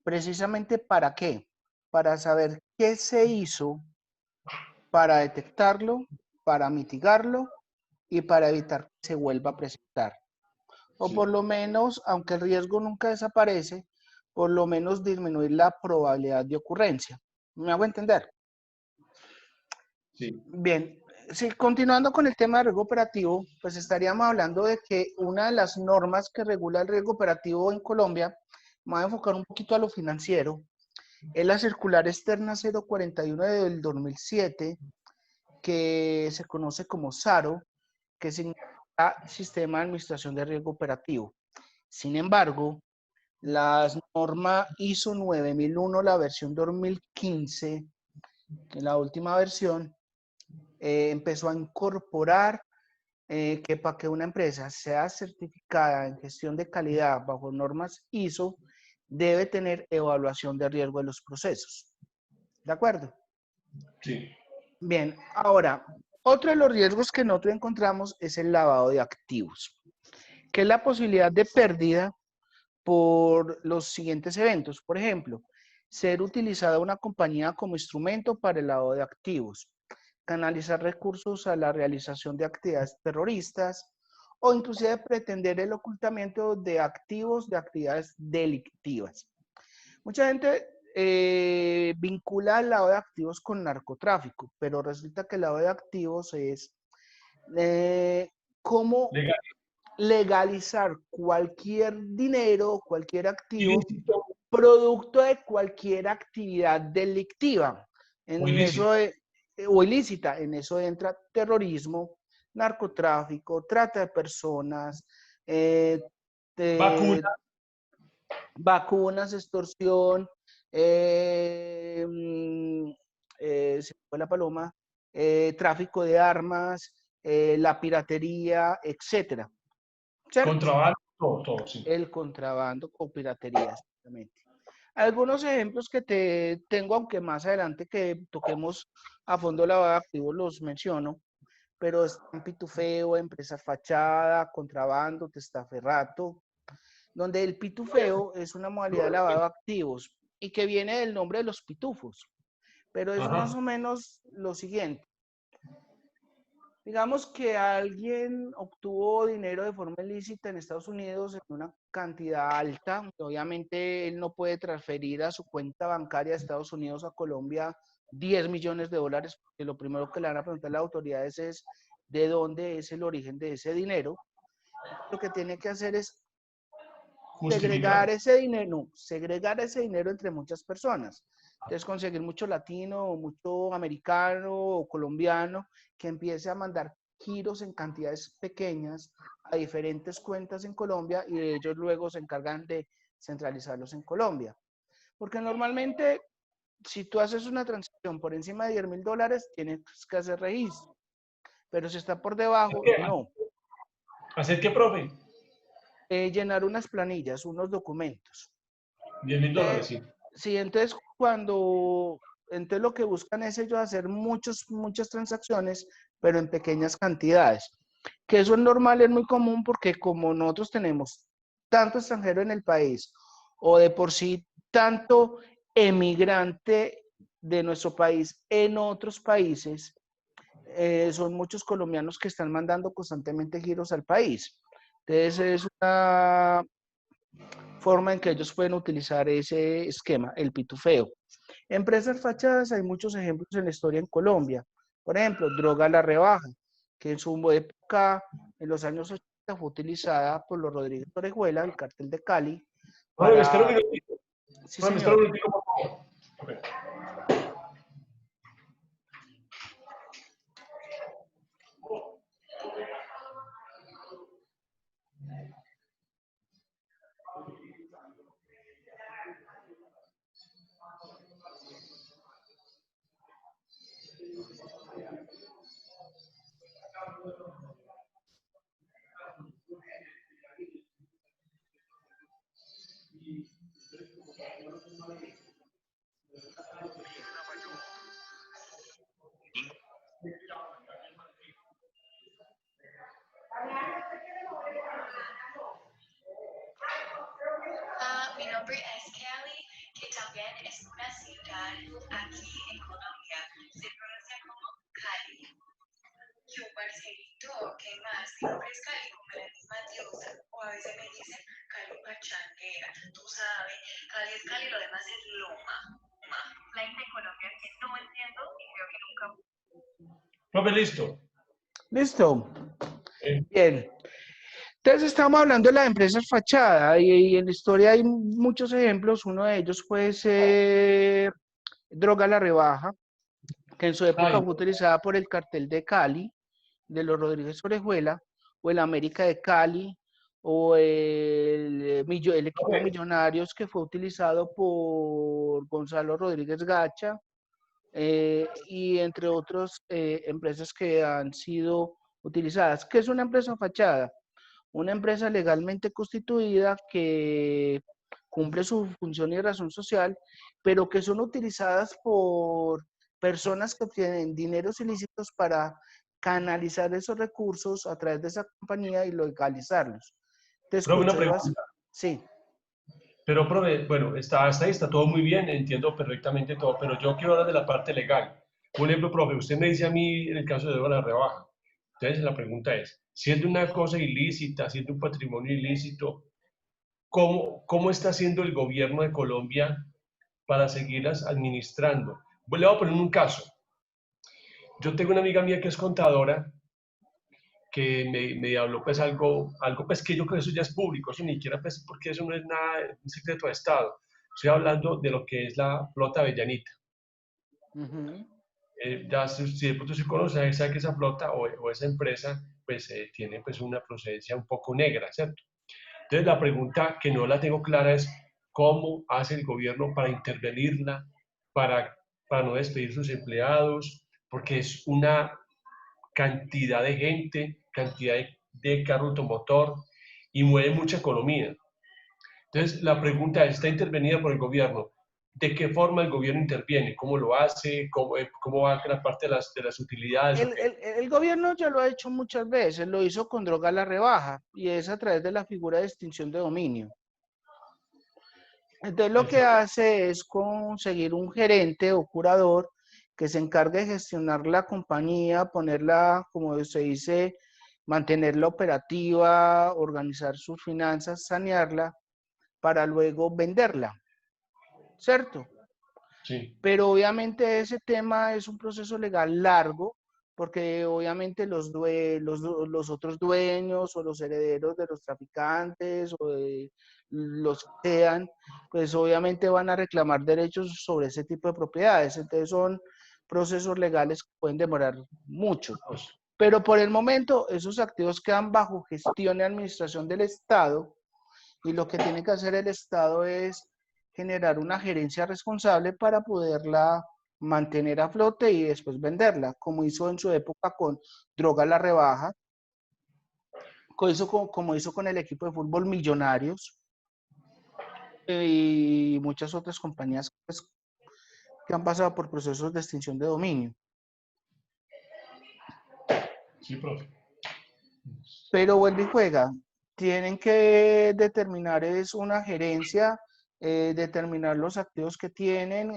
Precisamente para qué? Para saber qué se hizo para detectarlo, para mitigarlo y para evitar que se vuelva a presentar. O por Sí, lo menos, aunque el riesgo nunca desaparece, por lo menos disminuir la probabilidad de ocurrencia. ¿Me hago entender? sí, Bien, sí, continuando con el tema de riesgo operativo, pues estaríamos hablando de que una de las normas que regula el riesgo operativo en Colombia, me voy a enfocar un poquito a lo financiero, es la circular externa 041 del 2007, que se conoce como SARO, que significa Sistema de Administración de Riesgo Operativo. Sin embargo, la norma ISO 9001, la versión 2015, que es la última versión, empezó a incorporar que para que una empresa sea certificada en gestión de calidad bajo normas ISO, debe tener evaluación de riesgo de los procesos. ¿De acuerdo? sí. Bien, ahora, otro de los riesgos que nosotros encontramos es el lavado de activos, que es la posibilidad de pérdida por los siguientes eventos. Por ejemplo, ser utilizada una compañía como instrumento para el lavado de activos, canalizar recursos a la realización de actividades terroristas o inclusive pretender el ocultamiento de activos de actividades delictivas. Mucha gente vincula el lavado de activos con narcotráfico, pero resulta que el lavado de activos es cómo Legal, legalizar cualquier dinero, cualquier activo, ilícito producto de cualquier actividad delictiva. o En ilícito. eso o ilícita, en eso entra terrorismo, narcotráfico, trata de personas, Vacuna, de vacunas, extorsión, se fue la paloma, tráfico de armas, la piratería, etcétera. ¿Cierto? contrabando, todo, sí. El contrabando o piratería, exactamente. Algunos ejemplos que te tengo, aunque más adelante que toquemos a fondo lavado de activos los menciono, pero están pitufeo, empresa fachada, contrabando, testaferrato, donde el pitufeo es una modalidad de lavado de activos y que viene del nombre de los pitufos, pero es más Ajá. o menos lo siguiente. Digamos que alguien obtuvo dinero de forma ilícita en Estados Unidos en una cantidad alta. Obviamente él no puede transferir a su cuenta bancaria de Estados Unidos a Colombia 10 millones de dólares, porque lo primero que le van a preguntar a las autoridades es de dónde es el origen de ese dinero. Lo que tiene que hacer es Justificar. segregar ese dinero entre muchas personas. Entonces conseguir mucho latino, mucho americano o colombiano que empiece a mandar giros en cantidades pequeñas a diferentes cuentas en Colombia y ellos luego se encargan de centralizarlos en Colombia. Porque normalmente si tú haces una transacción por encima de 10.000 dólares, tienes que hacer registro. Pero si está por debajo, ¿Qué? no. ¿Hacer qué, profe? Llenar unas planillas, unos documentos. 10.000 dólares, sí. Sí, entonces entonces lo que buscan es ellos hacer muchas transacciones, pero en pequeñas cantidades. Que eso es normal, es muy común porque como nosotros tenemos tanto extranjero en el país, o de por sí tanto emigrante de nuestro país en otros países, son muchos colombianos que están mandando constantemente giros al país. Entonces es una forma en que ellos pueden utilizar ese esquema, el pitufeo. Empresas fachadas, hay muchos ejemplos en la historia en Colombia. Por ejemplo, Droga a la Rebaja, que en su época, en los años 80, fue utilizada por los Rodríguez Orejuela, el cartel de Cali, Profe, me espera un para... minutito. Sí, Profe, me espera un señor. minutito, por favor. Okay. Mi nombre es Cali, que también es una ciudad aquí en Colombia. Se pronuncia como Cali. Yo, Marcelito, ¿qué más? Mi nombre es Cali, como la misma diosa. O a veces me dicen Cali pachanguera. Tú sabes, Cali es Cali, lo demás es Loma. La de Colombia que no entiendo y creo que nunca. Profe, listo. Listo. Eh, Bien. Entonces estamos hablando de las empresas fachada y en la historia hay muchos ejemplos. Uno de ellos puede ser Droga a la Rebaja, que en su época ay, fue utilizada por el cartel de Cali, de los Rodríguez Orejuela, o el América de Cali, o el equipo profe, Millonarios, que fue utilizado por Gonzalo Rodríguez Gacha, y entre otras empresas que han sido utilizadas. ¿Qué es una empresa fachada? Una empresa legalmente constituida que cumple su función y razón social, pero que son utilizadas por personas que obtienen dineros ilícitos para canalizar esos recursos a través de esa compañía y legalizarlos. Te profe, una escucho, Ibas. pregunta. Sí. Pero, profe, bueno, hasta ahí está todo muy bien, entiendo perfectamente todo, pero yo quiero hablar de la parte legal. Un ejemplo, profe, usted me dice a mí en el caso de la rebaja. Entonces, la pregunta es, siendo una cosa ilícita, siendo un patrimonio ilícito, ¿cómo está haciendo el gobierno de Colombia para seguirlas administrando? Pues le voy a poner un caso. Yo tengo una amiga mía que es contadora que me habló pues algo pues que yo creo que eso ya es público, eso ni siquiera pues porque eso no es nada, un secreto de Estado. Estoy hablando de lo que es la flota Avellanita. Ujú. Ya si de pronto se conoce, sabe que esa flota o esa empresa pues tiene pues una procedencia un poco negra, ¿cierto? Entonces la pregunta que no la tengo clara es cómo hace el gobierno para intervenirla, para, para no despedir sus empleados, porque es una cantidad de gente, cantidad de carro automotor y mueve mucha economía. Entonces, la pregunta es, ¿está intervenida por el gobierno? ¿De qué forma el gobierno interviene? ¿Cómo lo hace? ¿Cómo va la parte de las utilidades? El, Okay. el, el gobierno ya lo ha hecho muchas veces, lo hizo con Droga a la Rebaja y es a través de la figura de extinción de dominio. Entonces lo que Perfecto. hace es conseguir un gerente o curador que se encargue de gestionar la compañía, ponerla, como se dice, mantenerla operativa, organizar sus finanzas, sanearla, para luego venderla, ¿cierto? Sí, Pero obviamente ese tema es un proceso legal largo, porque obviamente los otros dueños o los herederos de los traficantes o de los que sean, pues obviamente van a reclamar derechos sobre ese tipo de propiedades. Entonces son procesos legales que pueden demorar mucho. pues, Pero por el momento esos activos quedan bajo gestión y administración del Estado y lo que tiene que hacer el Estado es generar una gerencia responsable para poderla mantener a flote y después venderla, como hizo en su época con Droga a la Rebaja, como hizo con el equipo de fútbol Millonarios y muchas otras compañías pues, que han pasado por procesos de extinción de dominio. sí, profe. Pero vuelve y juega. Tienen que determinar, es una gerencia, determinar los activos que tienen,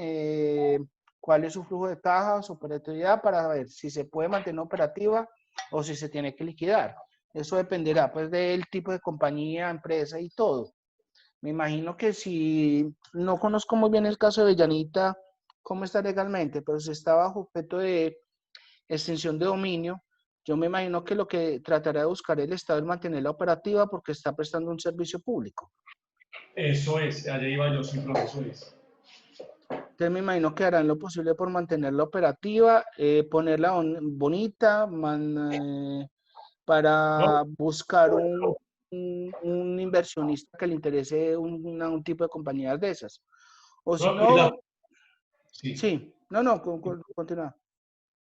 cuál es su flujo de caja, su operatividad, para ver si se puede mantener operativa o si se tiene que liquidar. Eso dependerá pues del tipo de compañía, empresa y todo. Me imagino que si, no conozco muy bien el caso de Bellanita, cómo está legalmente, pero si está bajo objeto de extinción de dominio, yo me imagino que lo que tratará de buscar el Estado es mantenerla operativa porque está prestando un servicio público. Eso es, allá iba yo, sí, profe, eso es. Entonces me imagino que harán lo posible por mantenerla operativa, ponerla bonita, No, para buscar un inversionista que le interese un tipo de compañías de esas. O si profe, no, sí. sí, no, continúa.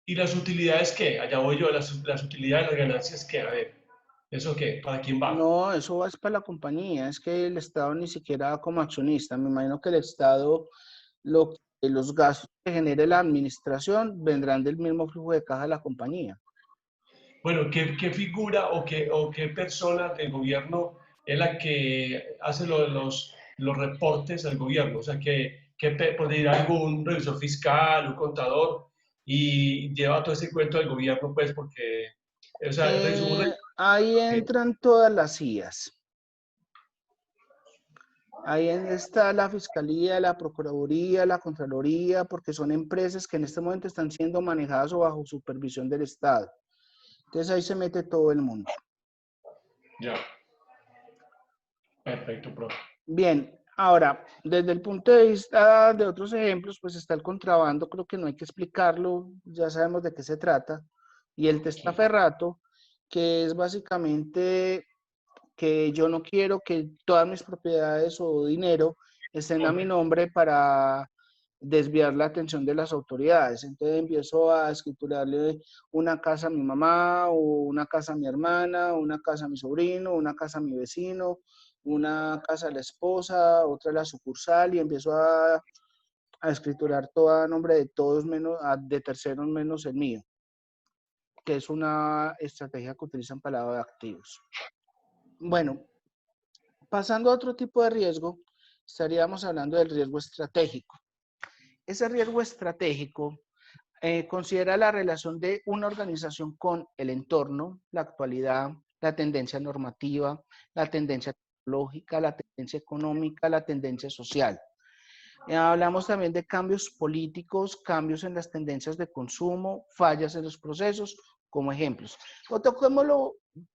¿Y las utilidades qué? Allá voy yo, las utilidades, las ganancias qué, a ver, ¿eso qué? ¿Para quién va? No, eso va es para la compañía, es que el Estado ni siquiera va como accionista. Me imagino que el Estado, los gastos que genere la administración vendrán del mismo flujo de caja de la compañía. Bueno, ¿qué figura o qué persona del gobierno es la que hace los reportes al gobierno? O sea, puede ir algún revisor fiscal, un contador, y lleva todo ese cuento del gobierno, pues, porque, o sea, Ahí entran todas las IAs. Ahí está la Fiscalía, la Procuraduría, la Contraloría, porque son empresas que en este momento están siendo manejadas o bajo supervisión del Estado. Entonces ahí se mete todo el mundo. ya, perfecto, profe. Bien, ahora, desde el punto de vista de otros ejemplos, pues está el contrabando, creo que no hay que explicarlo, ya sabemos de qué se trata, y el testaferrato, que es básicamente que yo no quiero que todas mis propiedades o dinero estén a mi nombre para desviar la atención de las autoridades. Entonces empiezo a escriturarle una casa a mi mamá, o una casa a mi hermana, una casa a mi sobrino, una casa a mi vecino, una casa a la esposa, otra a la sucursal, y empiezo a escriturar todo a nombre de todos menos, de terceros menos el mío, que es una estrategia que utilizan para lavado de activos. Bueno, pasando a otro tipo de riesgo, estaríamos hablando del riesgo estratégico. Ese riesgo estratégico considera la relación de una organización con el entorno, la actualidad, la tendencia normativa, la tendencia tecnológica, la tendencia económica, la tendencia social. Hablamos también de cambios políticos, cambios en las tendencias de consumo, fallas en los procesos, como ejemplos. O toquémoslo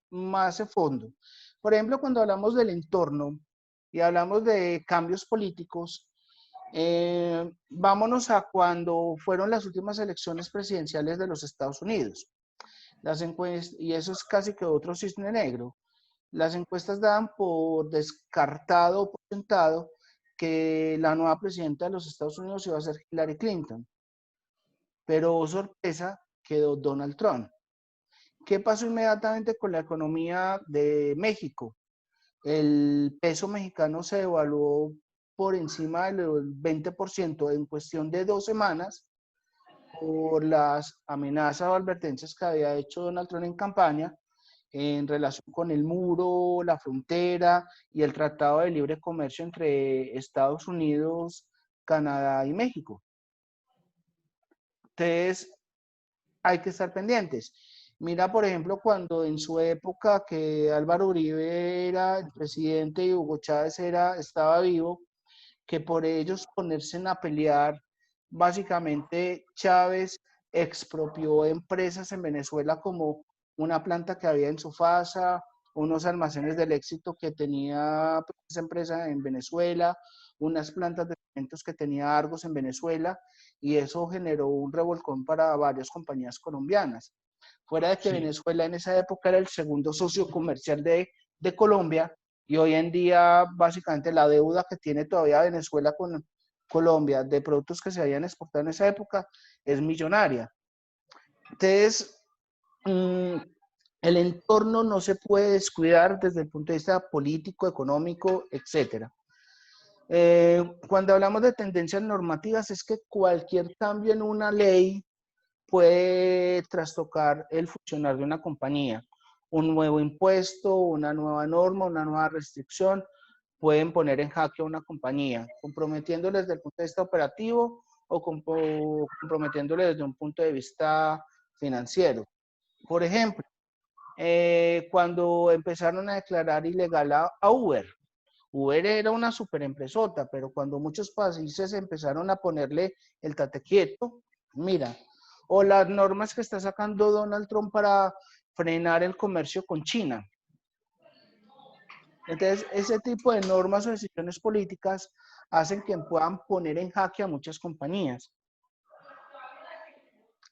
más a fondo. Por ejemplo, cuando hablamos del entorno y hablamos de cambios políticos, vámonos a cuando fueron las últimas elecciones presidenciales de los Estados Unidos. Las encuestas, y eso es casi que otro cisne negro. Las encuestas daban por descartado o por sentado que la nueva presidenta de los Estados Unidos iba a ser Hillary Clinton. Pero, oh, sorpresa, quedó Donald Trump. ¿Qué pasó inmediatamente con la economía de México? El peso mexicano se devaluó por encima del 20% en cuestión de 2 semanas por las amenazas o advertencias que había hecho Donald Trump en campaña en relación con el muro, la frontera y el Tratado de Libre Comercio entre Estados Unidos, Canadá y México. Entonces, hay que estar pendientes. Mira, por ejemplo, cuando en su época que Álvaro Uribe era el presidente y Hugo Chávez estaba vivo, que por ellos ponerse a pelear, básicamente Chávez expropió empresas en Venezuela como una planta que había en Sofasa, unos almacenes del Éxito que tenía esa empresa en Venezuela, unas plantas de alimentos que tenía Argos en Venezuela, y eso generó un revolcón para varias compañías colombianas. Fuera de que Sí. Venezuela en esa época era el segundo socio comercial de Colombia, y hoy en día básicamente la deuda que tiene todavía Venezuela con Colombia de productos que se habían exportado en esa época es millonaria. Entonces, el entorno no se puede descuidar desde el punto de vista político, económico, etcétera. Cuando hablamos de tendencias normativas, es que cualquier cambio en una ley puede trastocar el funcionar de una compañía. Un nuevo impuesto, una nueva norma, una nueva restricción pueden poner en jaque a una compañía, comprometiéndoles desde el punto de vista operativo o comprometiéndole desde un punto de vista financiero. Por ejemplo, cuando empezaron a declarar ilegal a Uber. Uber era una super empresota, pero cuando muchos países empezaron a ponerle el tate quieto, mira, o las normas que está sacando Donald Trump para frenar el comercio con China. Entonces, ese tipo de normas o decisiones políticas hacen que puedan poner en jaque a muchas compañías.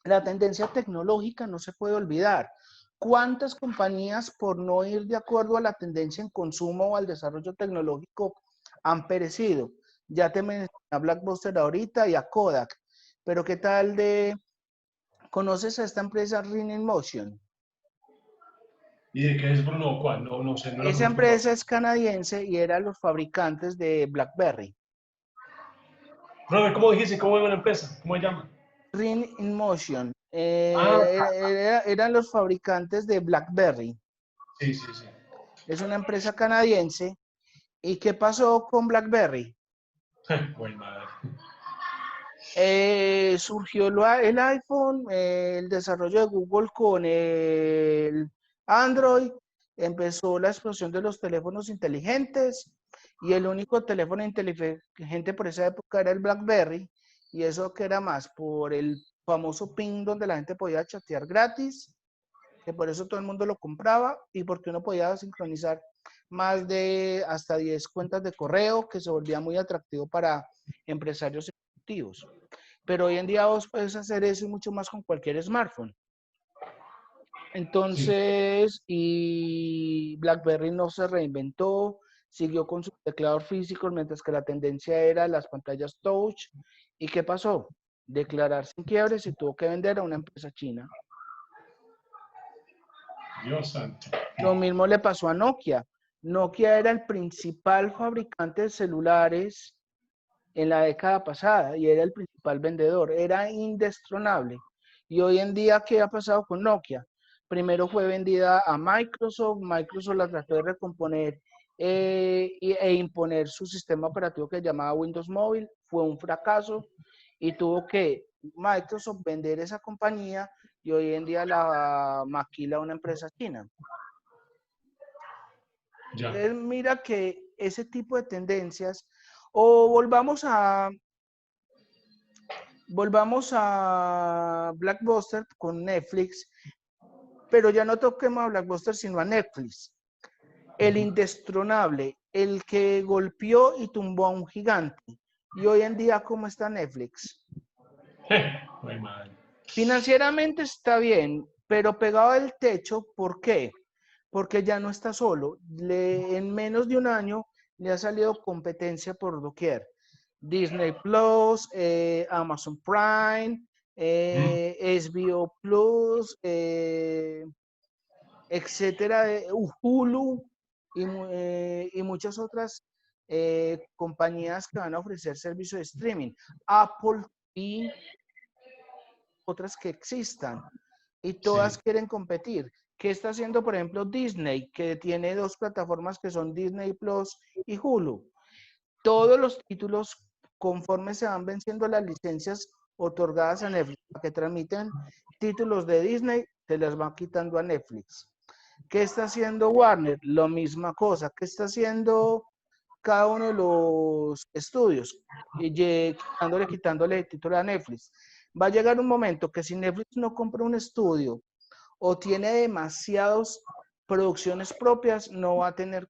La tendencia tecnológica no se puede olvidar. ¿Cuántas compañías, por no ir de acuerdo a la tendencia en consumo o al desarrollo tecnológico, han perecido? Ya te mencioné a Blockbuster ahorita y a Kodak, pero ¿qué tal conoces a esta empresa Ring in Motion? ¿Y de qué es Bruno? ¿Cuál? No, no sé, no la Esa conozco. No. empresa es canadiense y eran los fabricantes de BlackBerry. Robert, ¿cómo dijiste? ¿Cómo es una empresa? ¿Cómo se llama? Ring in Motion. Ah, Eran los fabricantes de BlackBerry. sí, sí, sí. Es una empresa canadiense. ¿Y qué pasó con BlackBerry? Bueno, madre. Surgió el iPhone, el desarrollo de Google con el Android, empezó la explosión de los teléfonos inteligentes y el único teléfono inteligente por esa época era el BlackBerry, y eso que era más por el famoso ping donde la gente podía chatear gratis, que por eso todo el mundo lo compraba, y porque uno podía sincronizar más de hasta 10 cuentas de correo, que se volvía muy atractivo para empresarios ejecutivos. Pero hoy en día vos puedes hacer eso y mucho más con cualquier smartphone. Sí. Entonces, y BlackBerry no se reinventó, siguió con sus teclados físicos, mientras que la tendencia era las pantallas touch. ¿Y qué pasó? Declararse en quiebres y tuvo que vender a una empresa china. Dios santo. Lo mismo le pasó a Nokia. Nokia era el principal fabricante de celulares en la década pasada y era el principal vendedor, era indestronable. Y hoy en día, ¿qué ha pasado con Nokia? Primero fue vendida a Microsoft, Microsoft la trató de recomponer e imponer su sistema operativo que se llamaba Windows Mobile, fue un fracaso y tuvo que Microsoft vender esa compañía y hoy en día la maquila una empresa china. Ya. Entonces, mira que ese tipo de tendencias, o volvamos a Blockbuster con Netflix, pero ya no toquemos a Blockbuster, sino a Netflix. El indestronable, el que golpeó y tumbó a un gigante. Y hoy en día, ¿cómo está Netflix? Muy mal. Financieramente está bien, pero pegado al techo, ¿por qué? Porque ya no está solo. En menos de un año le ha salido competencia por doquier. Disney Plus, Amazon Prime, HBO Plus, etcétera, Hulu y muchas otras compañías que van a ofrecer servicios de streaming. Apple y otras que existan y todas Sí. quieren competir. ¿Qué está haciendo, por ejemplo, Disney, que tiene dos plataformas que son Disney Plus y Hulu? Todos los títulos, conforme se van venciendo las licencias otorgadas a Netflix, que transmiten títulos de Disney, se las van quitando a Netflix. ¿Qué está haciendo Warner? Lo misma cosa. ¿Qué está haciendo cada uno de los estudios? Y quitándole el título a Netflix. Va a llegar un momento que si Netflix no compra un estudio o tiene demasiadas producciones propias, no va a tener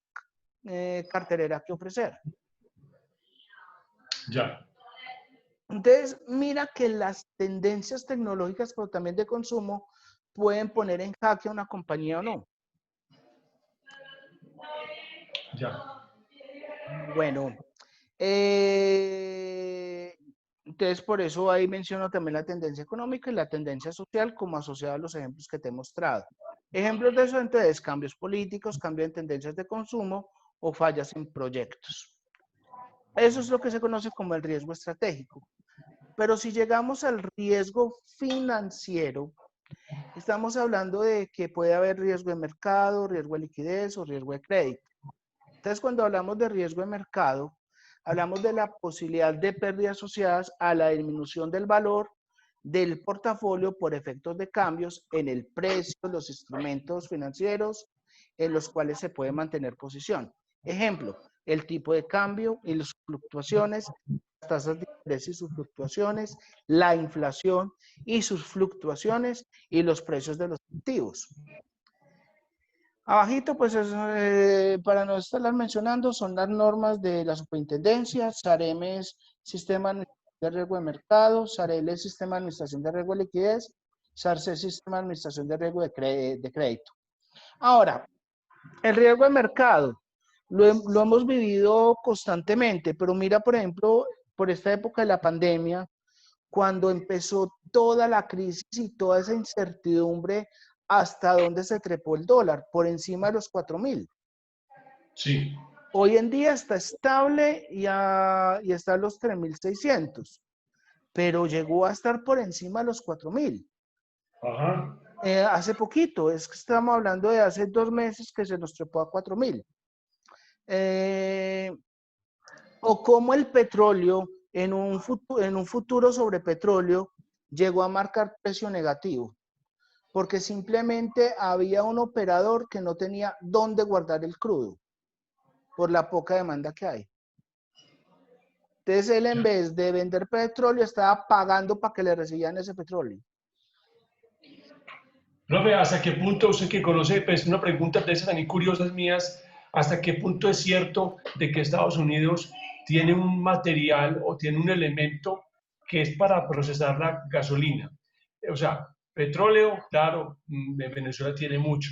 cartelera que ofrecer. Ya. Entonces, mira que las tendencias tecnológicas, pero también de consumo, pueden poner en jaque a una compañía o no. Ya. Bueno, entonces por eso ahí menciono también la tendencia económica y la tendencia social como asociada a los ejemplos que te he mostrado. Ejemplos de eso entonces, cambios políticos, cambio en tendencias de consumo o fallas en proyectos. Eso es lo que se conoce como el riesgo estratégico. Pero si llegamos al riesgo financiero, estamos hablando de que puede haber riesgo de mercado, riesgo de liquidez o riesgo de crédito. Entonces, cuando hablamos de riesgo de mercado, hablamos de la posibilidad de pérdidas asociadas a la disminución del valor del portafolio por efectos de cambios en el precio de los instrumentos financieros en los cuales se puede mantener posición. Ejemplo, el tipo de cambio y las fluctuaciones, las tasas de interés y sus fluctuaciones, la inflación y sus fluctuaciones y los precios de los activos. Abajito, pues para no estarlas mencionando, son las normas de la superintendencia. SAREM es Sistema de Riesgo de Mercado, SAREL es Sistema de Administración de Riesgo de Liquidez, SARCE es Sistema de Administración de Riesgo de Crédito. Ahora, el riesgo de mercado lo hemos vivido constantemente, pero mira, por ejemplo, por esta época de la pandemia, cuando empezó toda la crisis y toda esa incertidumbre, hasta dónde se trepó el dólar, por encima de los 4.000. Sí. Hoy en día está estable y está a los 3.600, pero llegó a estar por encima de los 4.000. Ajá. Hace poquito, es que estamos hablando de hace 2 meses que se nos trepó a 4.000. O como el petróleo en un futuro sobre petróleo llegó a marcar precio negativo, porque simplemente había un operador que no tenía dónde guardar el crudo por la poca demanda que hay. Entonces él, en vez de vender petróleo, estaba pagando para que le recibieran ese petróleo. Profe, ¿hasta qué punto usted que conoce, pues una pregunta de esas también curiosas mías, hasta qué punto es cierto de que Estados Unidos tiene un material o tiene un elemento que es para procesar la gasolina? O sea, petróleo, claro, Venezuela tiene mucho.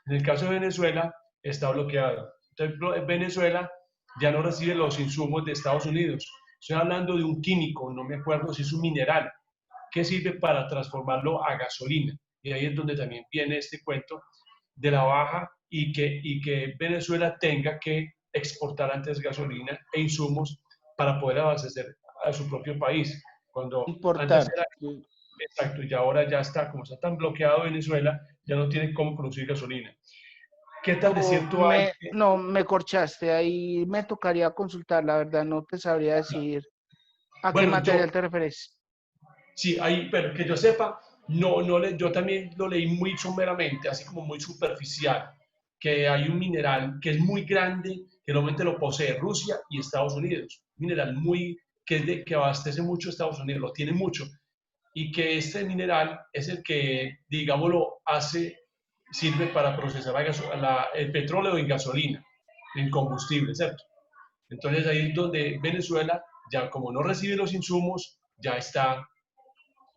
En el caso de Venezuela, está bloqueado. Entonces, Venezuela ya no recibe los insumos de Estados Unidos. Estoy hablando de un químico, no me acuerdo si es un mineral, que sirve para transformarlo a gasolina. Y ahí es donde también viene este cuento de la baja y que Venezuela tenga que exportar antes gasolina e insumos para poder abastecer a su propio país. Cuando antes Importar. era exacto, y ahora ya está, como está tan bloqueado Venezuela, ya no tiene cómo producir gasolina. ¿Qué tan de cierto hay? No, me corchaste, ahí me tocaría consultar, la verdad, no te sabría decir a qué Bueno, material te refieres. sí, ahí, pero que yo sepa, yo también lo leí muy someramente, así como muy superficial, que hay un mineral que es muy grande, que normalmente lo posee Rusia y Estados Unidos. Un mineral que abastece mucho a Estados Unidos, lo tiene mucho, y que este mineral es el que, digámoslo, sirve para procesar el petróleo en gasolina, en combustible, ¿cierto? Entonces ahí es donde Venezuela, ya como no recibe los insumos, ya está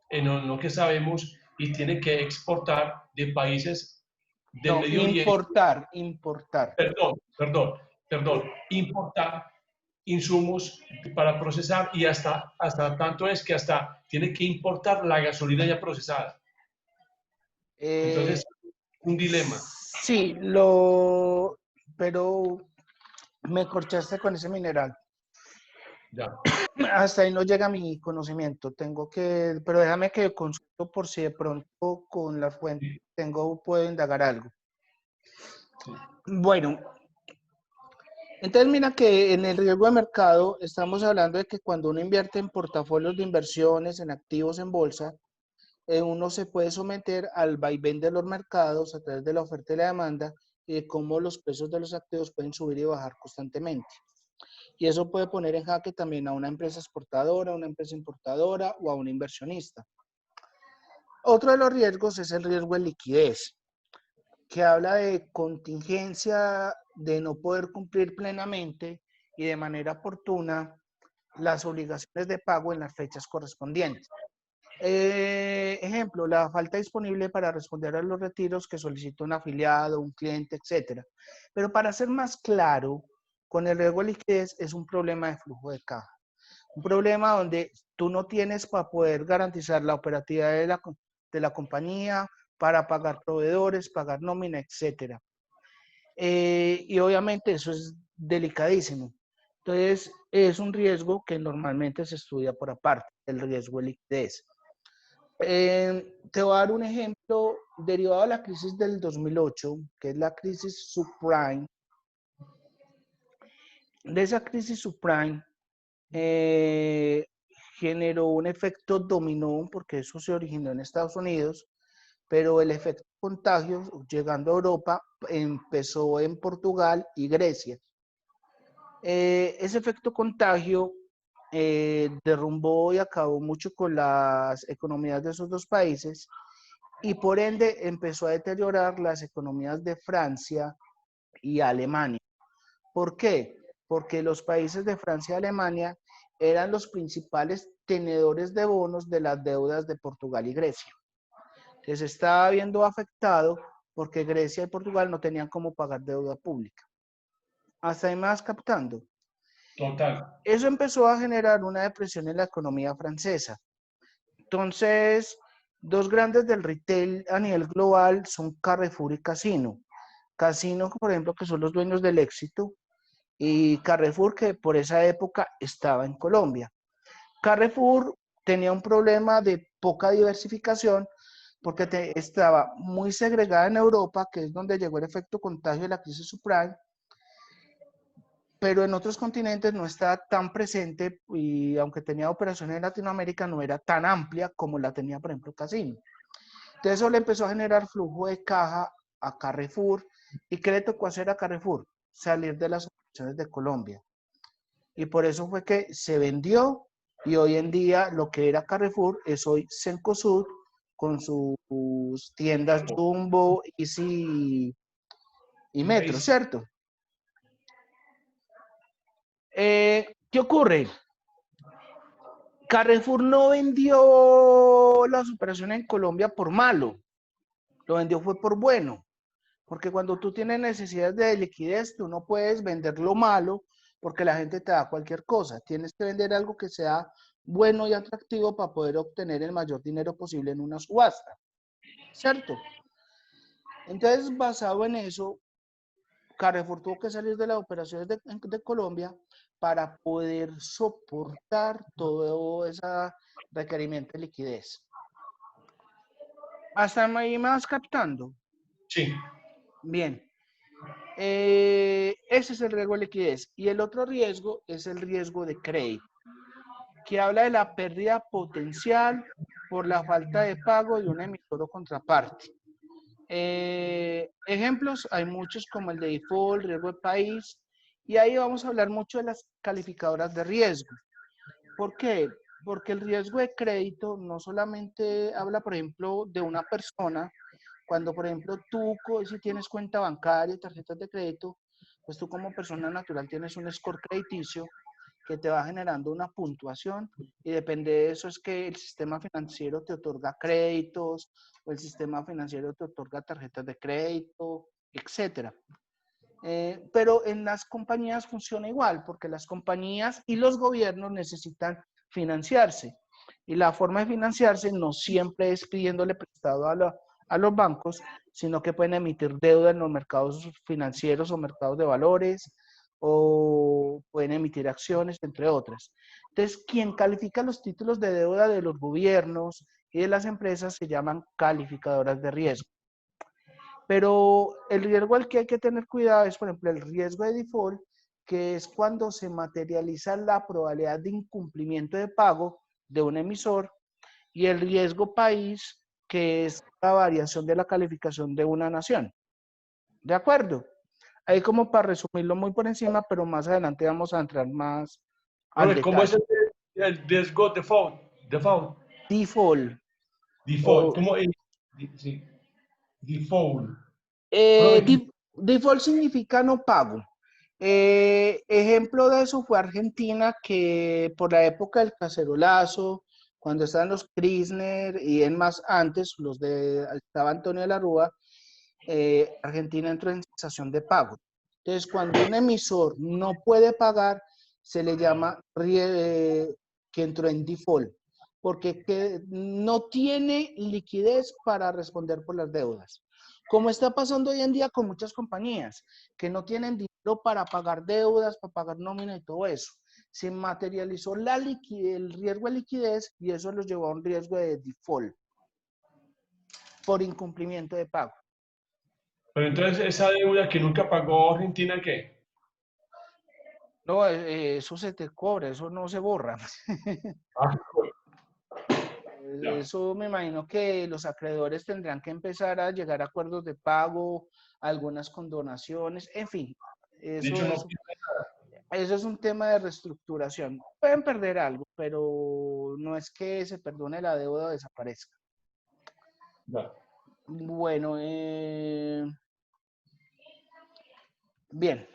en lo que sabemos y tiene que exportar de países del No, Medio Oriente, importar. perdón, importar insumos para procesar y hasta tanto es que hasta tiene que importar la gasolina ya procesada. Eh, Entonces, un dilema. sí, pero me corchaste con ese mineral. Ya. Hasta ahí no llega mi conocimiento. Pero déjame que consulto por si de pronto con la fuente Sí, puedo indagar algo. sí. Bueno, entonces mira que en el riesgo de mercado estamos hablando de que cuando uno invierte en portafolios de inversiones, en activos en bolsa, uno se puede someter al vaivén de los mercados a través de la oferta y la demanda y de cómo los precios de los activos pueden subir y bajar constantemente. Y eso puede poner en jaque también a una empresa exportadora, a una empresa importadora o a un inversionista. Otro de los riesgos es el riesgo de liquidez, que habla de contingencia, de no poder cumplir plenamente y de manera oportuna las obligaciones de pago en las fechas correspondientes. Ejemplo, la falta disponible para responder a los retiros que solicita un afiliado, un cliente, etc. Pero para ser más claro, con el riesgo de liquidez es un problema de flujo de caja. Un problema donde tú no tienes para poder garantizar la operatividad de la compañía, para pagar proveedores, pagar nómina, etc. Y obviamente eso es delicadísimo. Entonces, es un riesgo que normalmente se estudia por aparte, el riesgo de liquidez. Te voy a dar un ejemplo derivado de la crisis del 2008, que es la crisis subprime. De esa crisis subprime, eh, generó un efecto dominó, porque eso se originó en Estados Unidos, pero el efecto contagio, llegando a Europa, empezó en Portugal y Grecia. Ese efecto contagio derrumbó y acabó mucho con las economías de esos dos países y por ende empezó a deteriorar las economías de Francia y Alemania. ¿Por qué? Porque los países de Francia y Alemania eran los principales tenedores de bonos de las deudas de Portugal y Grecia. Entonces estaba viendo afectado porque Grecia y Portugal no tenían cómo pagar deuda pública. Hasta ahí más captando. Total. Eso empezó a generar una depresión en la economía francesa. Entonces, dos grandes del retail a nivel global son Carrefour y Casino. Casino, por ejemplo, que son los dueños del Éxito, y Carrefour, que por esa época estaba en Colombia. Carrefour tenía un problema de poca diversificación porque estaba muy segregada en Europa, que es donde llegó el efecto contagio de la crisis subprime, pero en otros continentes no está tan presente y aunque tenía operaciones en Latinoamérica no era tan amplia como la tenía, por ejemplo, Casino. Entonces eso le empezó a generar flujo de caja a Carrefour. ¿Y qué le tocó hacer a Carrefour? Salir de las operaciones de Colombia. Y por eso fue que se vendió y hoy en día lo que era Carrefour es hoy Cencosud con sus tiendas Jumbo, Easy y Metro, ¿cierto? ¿Qué ocurre? Carrefour no vendió las operaciones en Colombia por malo, lo vendió fue por bueno, porque cuando tú tienes necesidades de liquidez, tú no puedes vender lo malo porque la gente te da cualquier cosa, tienes que vender algo que sea bueno y atractivo para poder obtener el mayor dinero posible en una subasta, ¿cierto? Entonces, basado en eso, Carrefour tuvo que salir de las operaciones de Colombia para poder soportar todo ese requerimiento de liquidez. ¿Hasta ahí me vas captando? Sí. Bien. Ese es el riesgo de liquidez. Y el otro riesgo es el riesgo de crédito, que habla de la pérdida potencial por la falta de pago de un emisor o contraparte. Ejemplos, hay muchos como el de default, riesgo de país, y ahí vamos a hablar mucho de las calificadoras de riesgo. ¿Por qué? Porque el riesgo de crédito no solamente habla, por ejemplo, de una persona. Cuando, por ejemplo, tú, si tienes cuenta bancaria y tarjetas de crédito, pues tú como persona natural tienes un score crediticio que te va generando una puntuación y depende de eso es que el sistema financiero te otorga créditos o el sistema financiero te otorga tarjetas de crédito, etcétera. Pero en las compañías funciona igual, porque las compañías y los gobiernos necesitan financiarse. Y la forma de financiarse no siempre es pidiéndole prestado a los bancos, sino que pueden emitir deuda en los mercados financieros o mercados de valores, o pueden emitir acciones, entre otras. Entonces, quien califica los títulos de deuda de los gobiernos y de las empresas se llaman calificadoras de riesgo. Pero el riesgo al que hay que tener cuidado es, por ejemplo, el riesgo de default, que es cuando se materializa la probabilidad de incumplimiento de pago de un emisor, y el riesgo país, que es la variación de la calificación de una nación. ¿De acuerdo? Ahí como para resumirlo muy por encima, pero más adelante vamos a entrar más al ¿Cómo es detalle. el riesgo default? Default. Default. Default. ¿Cómo es? Sí. Default. Default significa no pago. Ejemplo de eso fue Argentina, que por la época del cacerolazo, cuando estaban los Kirchner y en más antes, los de estaba Antonio de la Rúa, Argentina entró en cesación de pago. Entonces, cuando un emisor no puede pagar, se le llama que entró en default, porque no tiene liquidez para responder por las deudas. Como está pasando hoy en día con muchas compañías, que no tienen dinero para pagar deudas, para pagar nómina y todo eso. Se materializó el riesgo de liquidez y eso los llevó a un riesgo de default por incumplimiento de pago. Pero entonces, esa deuda que nunca pagó Argentina, ¿qué? No, eso se te cobra, eso no se borra. Ah, ya. Eso me imagino que los acreedores tendrán que empezar a llegar a acuerdos de pago, algunas condonaciones, en fin, De hecho, eso no es, eso es un tema de reestructuración. Pueden perder algo, pero no es que se perdone la deuda o desaparezca. ya. Bueno, bien.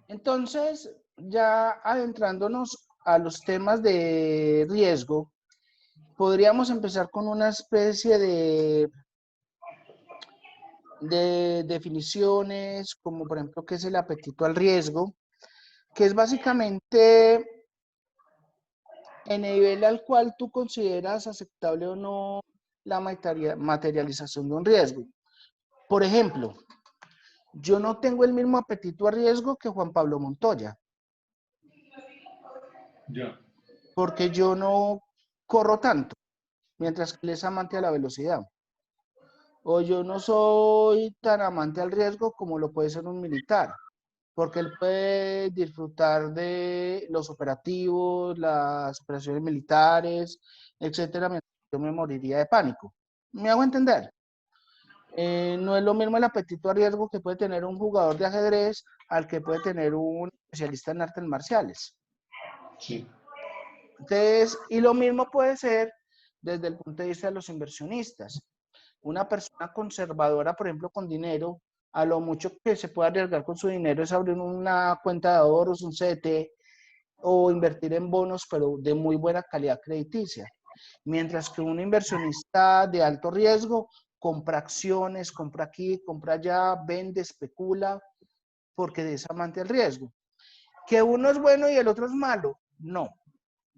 Entonces, ya adentrándonos a los temas de riesgo, podríamos empezar con una especie de definiciones, como por ejemplo, qué es el apetito al riesgo, que es básicamente el nivel al cual tú consideras aceptable o no la materialización de un riesgo. Por ejemplo, yo no tengo el mismo apetito a riesgo que Juan Pablo Montoya, Ya. porque yo no corro tanto, mientras que él es amante a la velocidad. O yo no soy tan amante al riesgo como lo puede ser un militar, porque él puede disfrutar de los operativos, las operaciones militares, etcétera, mientras yo me moriría de pánico. ¿Me hago entender? No es lo mismo el apetito a riesgo que puede tener un jugador de ajedrez al que puede tener un especialista en artes marciales. Sí. Entonces, y lo mismo puede ser desde el punto de vista de los inversionistas. Una persona conservadora, por ejemplo, con dinero, a lo mucho que se puede arriesgar con su dinero es abrir una cuenta de ahorros, un CDT, o invertir en bonos, pero de muy buena calidad crediticia. Mientras que un inversionista de alto riesgo compra acciones, compra aquí, compra allá, vende, especula, porque es amante del riesgo. Que uno es bueno y el otro es malo, no,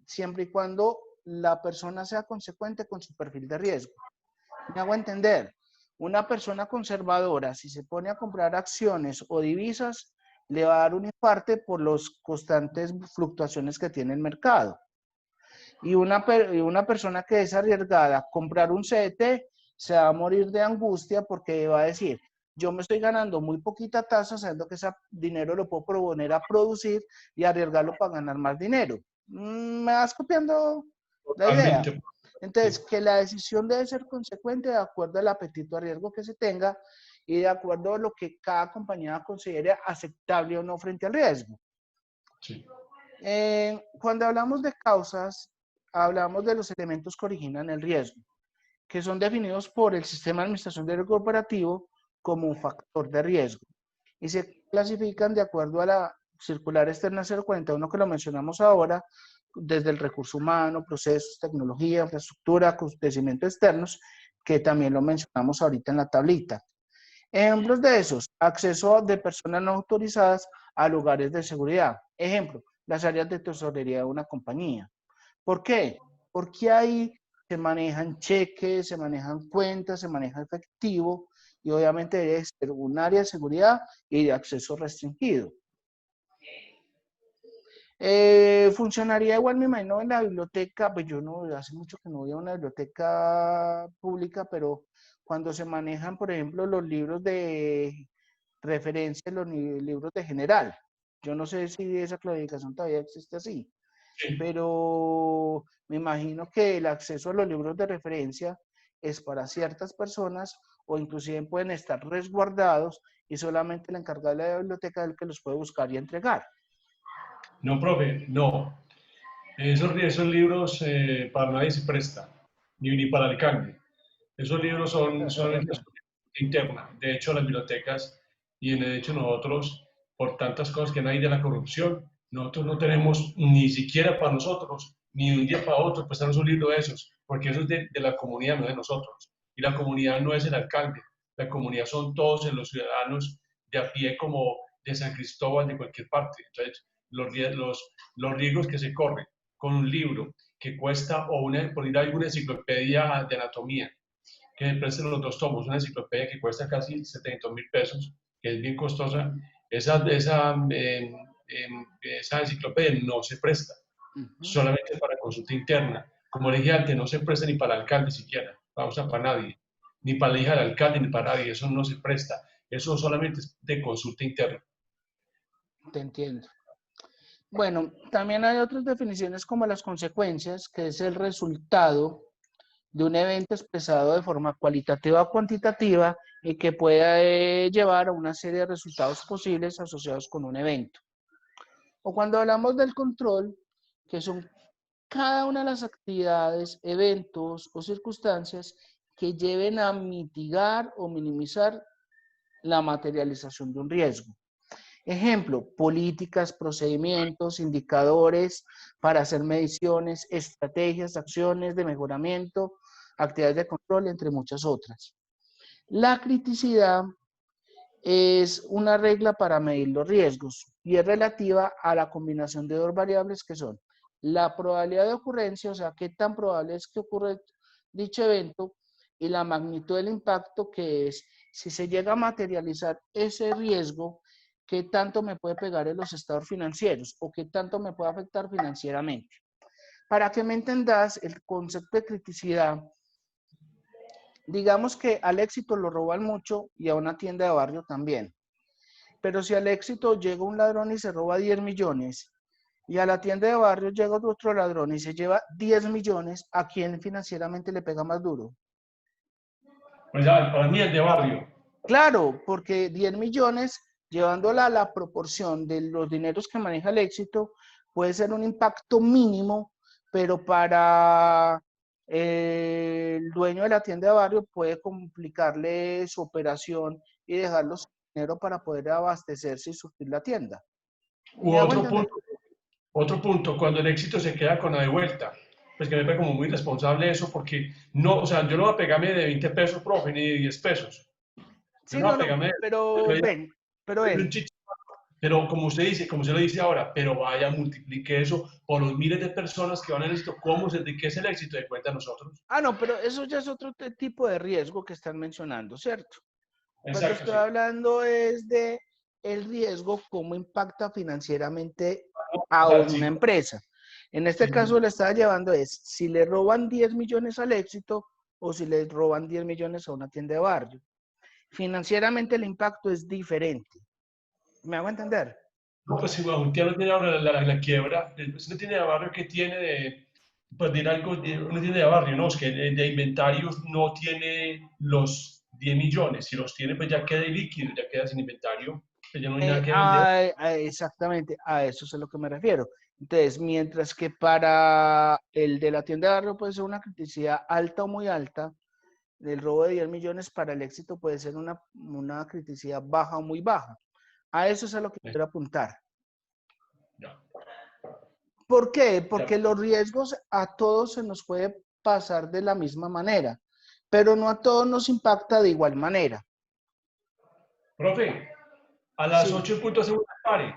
siempre y cuando la persona sea consecuente con su perfil de riesgo. Me hago entender, una persona conservadora, si se pone a comprar acciones o divisas, le va a dar un infarto por las constantes fluctuaciones que tiene el mercado. Y una persona que es arriesgada a comprar un CDT, se va a morir de angustia porque va a decir, yo me estoy ganando muy poquita tasa, sabiendo que ese dinero lo puedo poner a producir y arriesgarlo para ganar más dinero. ¿Me vas copiando la idea? Totalmente. Entonces, Sí. que la decisión debe ser consecuente de acuerdo al apetito a riesgo que se tenga y de acuerdo a lo que cada compañía considere aceptable o no frente al riesgo. Sí. Cuando hablamos de causas, hablamos de los elementos que originan el riesgo, que son definidos por el Sistema de Administración de Riesgo Corporativo como un factor de riesgo y se clasifican de acuerdo a la circular externa 041 que lo mencionamos ahora, desde el recurso humano, procesos, tecnología, infraestructura, acontecimientos externos, que también lo mencionamos ahorita en la tablita. Ejemplos de esos, acceso de personas no autorizadas a lugares de seguridad. Ejemplo, las áreas de tesorería de una compañía. ¿Por qué? Porque ahí se manejan cheques, se manejan cuentas, se maneja efectivo y obviamente debe ser un área de seguridad y de acceso restringido. Funcionaría igual, me imagino, en la biblioteca, pues yo no, hace mucho que no voy a una biblioteca pública, pero cuando se manejan, por ejemplo, los libros de referencia, los libros de general, yo no sé si esa clasificación todavía existe así, Sí. pero me imagino que el acceso a los libros de referencia es para ciertas personas o inclusive pueden estar resguardados y solamente el encargado de la biblioteca es el que los puede buscar y entregar. No, profe, no. Esos libros para nadie se presta, ni para el alcalde. Esos libros son solamente interna. De hecho, las bibliotecas y de hecho nosotros, por tantas cosas que no hay de la corrupción, nosotros no tenemos ni siquiera para nosotros, ni de un día para otro, prestarnos un libro de esos, porque eso es de la comunidad, no de nosotros. Y la comunidad no es el alcalde, la comunidad son todos los ciudadanos de a pie como de San Cristóbal, de cualquier parte. Entonces, los riesgos que se corren con un libro que cuesta, o por ir a alguna enciclopedia de anatomía, que me presten los dos tomos, una enciclopedia que cuesta casi 700.000 pesos, que es bien costosa, esa enciclopedia no se presta, solamente para consulta interna. Como le dije antes, no se presta ni para el alcalde siquiera, vamos a para nadie, ni para la hija del alcalde, ni para nadie, eso no se presta, eso solamente es de consulta interna. te entiendo. Bueno, también hay otras definiciones como las consecuencias, que es el resultado de un evento expresado de forma cualitativa o cuantitativa y que pueda llevar a una serie de resultados posibles asociados con un evento. O cuando hablamos del control, que son cada una de las actividades, eventos o circunstancias que lleven a mitigar o minimizar la materialización de un riesgo. Ejemplo, políticas, procedimientos, indicadores para hacer mediciones, estrategias, acciones de mejoramiento, actividades de control, entre muchas otras. La criticidad es una regla para medir los riesgos y es relativa a la combinación de dos variables que son la probabilidad de ocurrencia, o sea, qué tan probable es que ocurra dicho evento, y la magnitud del impacto, que es si se llega a materializar ese riesgo, qué tanto me puede pegar en los estados financieros o qué tanto me puede afectar financieramente. Para que me entendas, el concepto de criticidad, digamos que al éxito lo roban mucho y a una tienda de barrio también. Pero si al éxito llega un ladrón y se roba 10 millones y a la tienda de barrio llega otro ladrón y se lleva 10 millones, ¿a quién financieramente le pega más duro? Pues para mí el de barrio. Claro, porque 10 millones, llevándola a la proporción de los dineros que maneja el éxito, puede ser un impacto mínimo, pero para el dueño de la tienda de barrio puede complicarle su operación y dejarlo sin dinero para poder abastecerse y surtir la tienda. U ¿Me hago entender? otro punto, cuando el éxito se queda con la de vuelta, pues que me parece como muy responsable eso, porque no, o sea, yo no voy a pegarme de 20 pesos, profe, ni de 10 pesos. Yo Sí, no voy no, a no, pegarme pero ven, pero de un ven. chicho. Pero como usted dice, como se lo dice ahora, pero vaya, multiplique eso por los miles de personas que van al éxito. ¿Cómo se enriquece el éxito de cuenta a nosotros? Ah, no, pero eso ya es otro tipo de riesgo que están mencionando, ¿cierto? Cuando Exacto, estoy sí. hablando es de el riesgo, cómo impacta financieramente a Total, una sí. empresa. En este Sí, sí, caso le estaba llevando es si le roban 10 millones al éxito o si le roban 10 millones a una tienda de barrio. Financieramente el impacto es diferente. ¿Me hago entender? no, pues si un tío no tiene ahora la quiebra, pues no tiene de barrio que tiene de, pues de algo, no tiene de barrio, no, es que de inventarios no tiene los 10 millones, si los tiene pues ya queda líquido, ya queda sin inventario, pues ya no hay nada que vender. Exactamente, a eso es a lo que me refiero. Entonces, mientras que para el de la tienda de barrio puede ser una criticidad alta o muy alta, el robo de 10 millones para el éxito puede ser una criticidad baja o muy baja. A eso es a lo que quiero apuntar. Ya, ¿Por qué? ya. Porque los riesgos a todos se nos puede pasar de la misma manera, pero no a todos nos impacta de igual manera. Profe, a las Sí. 8 en punto hacemos el pare.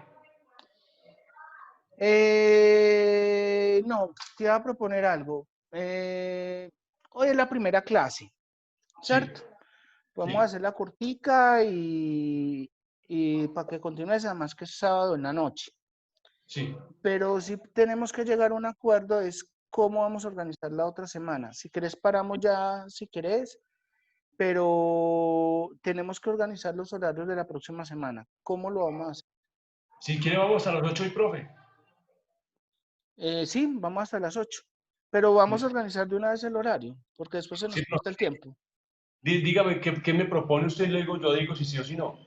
No, te iba a proponer algo. Hoy es la primera clase, Sí, ¿cierto? Podemos sí, hacer la cortica y para que continúes, además que es sábado en la noche. sí. Pero sí tenemos que llegar a un acuerdo, es cómo vamos a organizar la otra semana. Si querés, paramos ya, si querés, pero tenemos que organizar los horarios de la próxima semana. ¿Cómo lo vamos a hacer? Si quiere vamos a las 8 y profe. Sí, vamos hasta las 8, pero vamos a Listo. organizar de una vez el horario, porque después se Sí, nos profe. corta el tiempo. Dígame ¿qué me propone usted, le digo, yo digo si sí o si no.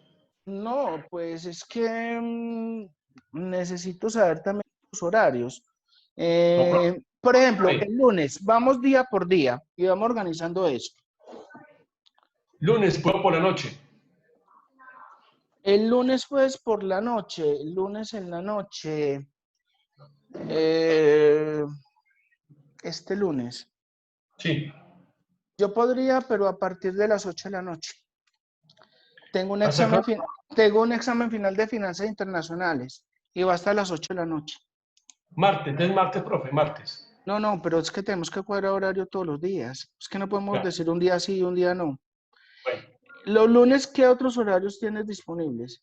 No, pues es que necesito saber también los horarios. No, Por ejemplo, profe. el lunes, vamos día por día y vamos organizando eso. Lunes, puedo por la noche. El lunes, pues, por la noche, el lunes en la noche, eh, este lunes, Sí. yo podría, pero a partir de las 8 de la noche. Tengo un ¿Hasta acá? examen, tengo un examen final de finanzas internacionales y va hasta las 8 de la noche. Martes, entonces martes, profe, martes. No, no, pero es que tenemos que cuadrar horario todos los días. Es que no podemos Ya. decir un día sí y un día no. Bueno, Los lunes, ¿qué otros horarios tienes disponibles?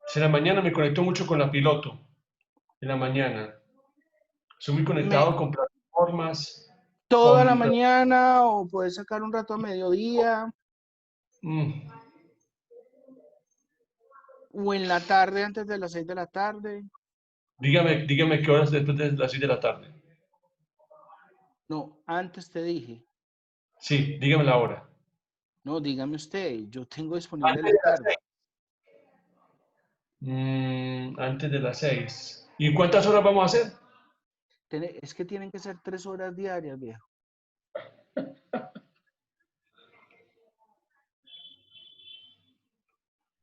si en la mañana me conecto mucho con la piloto. En la mañana. Estoy muy Me, conectado con plataformas, ¿Toda la con... mañana o puedes sacar un rato a mediodía? mm, O en la tarde, antes de las 6 de la tarde. Dígame qué horas después de las 6 de la tarde. No, antes te dije. Sí, dígame la hora. No, dígame usted, yo tengo disponible Antes la de las tarde. 6. Antes de las 6. ¿Y cuántas horas vamos a hacer? Es que tienen que ser 3 horas diarias, viejo.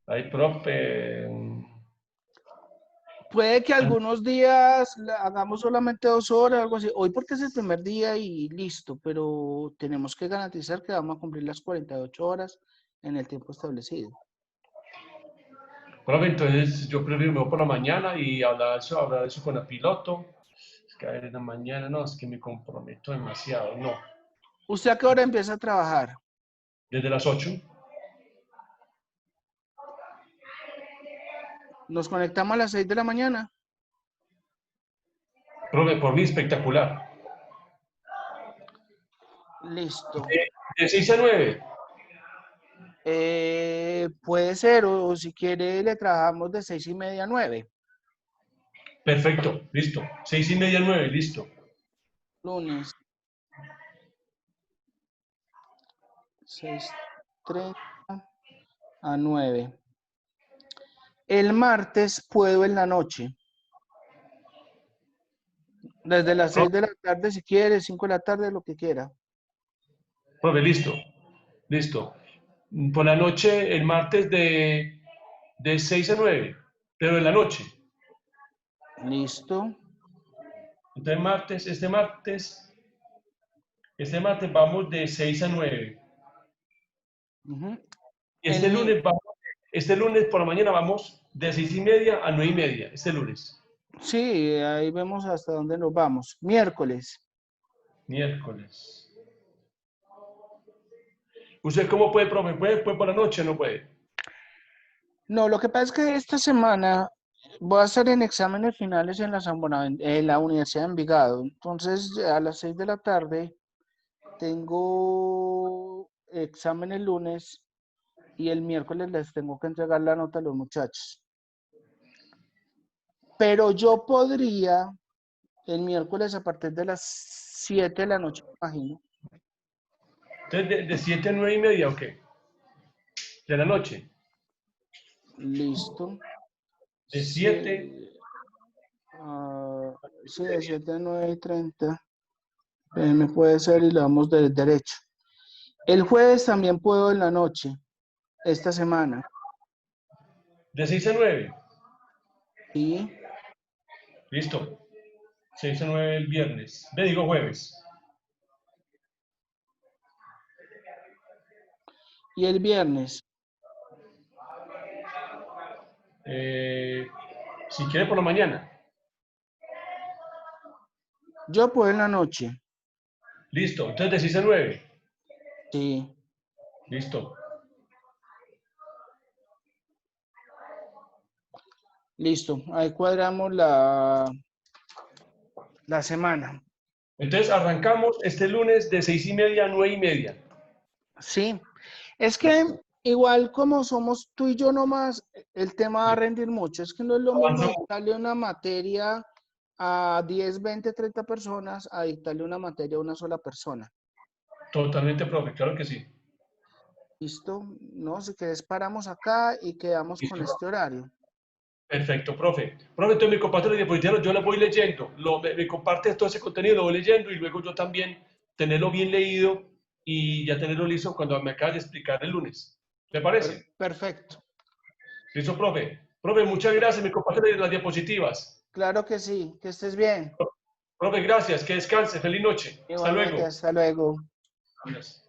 Ay, profe. Puede que algunos días hagamos solamente 2 horas, algo así. Hoy porque es el primer día y listo, pero tenemos que garantizar que vamos a cumplir las 48 horas en el tiempo establecido. Profe, entonces yo prefiero me voy por la mañana y hablar eso con el piloto. Es que a ver, en la mañana no, es que me comprometo demasiado. No, ¿Usted a qué hora empieza a trabajar? desde las 8. ¿Nos conectamos a las 6 de la mañana? Profe, por mí espectacular. Listo. De 6 a 9. Puede ser, o si quiere le trabajamos de 6:30 a 9. Perfecto, listo. 6:30 a 9, listo. Lunes, 6:30 a 9. El martes puedo en la noche. Desde las 6 de la tarde si quiere, 5 de la tarde, lo que quiera. Profe, listo, listo. Por la noche, el martes de 6 a 9, pero en la noche. Listo. Entonces, este martes vamos de 6 a 9. Ujú. Y El, este lunes por la mañana vamos de 6:30 a 9:30, este lunes, sí, ahí vemos hasta dónde nos vamos. Miércoles. miércoles. ¿Usted cómo puede, profe? ¿Puede por la noche o no puede? No, lo que pasa es que esta semana voy a estar en exámenes finales en en la Universidad de Envigado. Entonces, a las 6 de la tarde tengo examen el lunes y el miércoles les tengo que entregar la nota a los muchachos. Pero yo podría el miércoles a partir de las 7 de la noche, me imagino. Entonces, de 7 a 9:30, ¿o qué? De la noche. Listo. De Sí, 7. sí, de 7 a 9:30. Me puede ser y le damos de derecho. El jueves también puedo en la noche, esta semana. De 6 a 9. Sí. Listo. 6 a 9 el viernes. Le digo jueves. Y el viernes. Si quiere por la mañana. Yo puedo en la noche. Listo. Entonces de 6 a 9. Sí. Listo. Listo. Ahí cuadramos la semana. Entonces arrancamos este lunes de 6:30 a 9:30. Sí. Es que igual como somos tú y yo nomás, el tema va a rendir mucho. Es que no es lo mismo Avanzamos. dictarle una materia a 10, 20, 30 personas a dictarle una materia a una sola persona. Totalmente, profe. Claro que sí. ¿Listo? No, si quieres paramos acá y quedamos con Listo. este horario. Perfecto, profe. Profe, entonces me comparte los diapositivas, yo las voy leyendo. Me comparte todo ese contenido, lo voy leyendo y luego yo también tenerlo bien leído y ya tenerlo listo cuando me acabe de explicar el lunes. ¿Le parece? Perfecto. Listo, profe. Profe, muchas gracias. Me comparte las diapositivas. Claro que sí. Que estés bien. Profe, gracias. Que descanse. Feliz noche. Hasta Igualmente, luego. hasta luego. Adiós.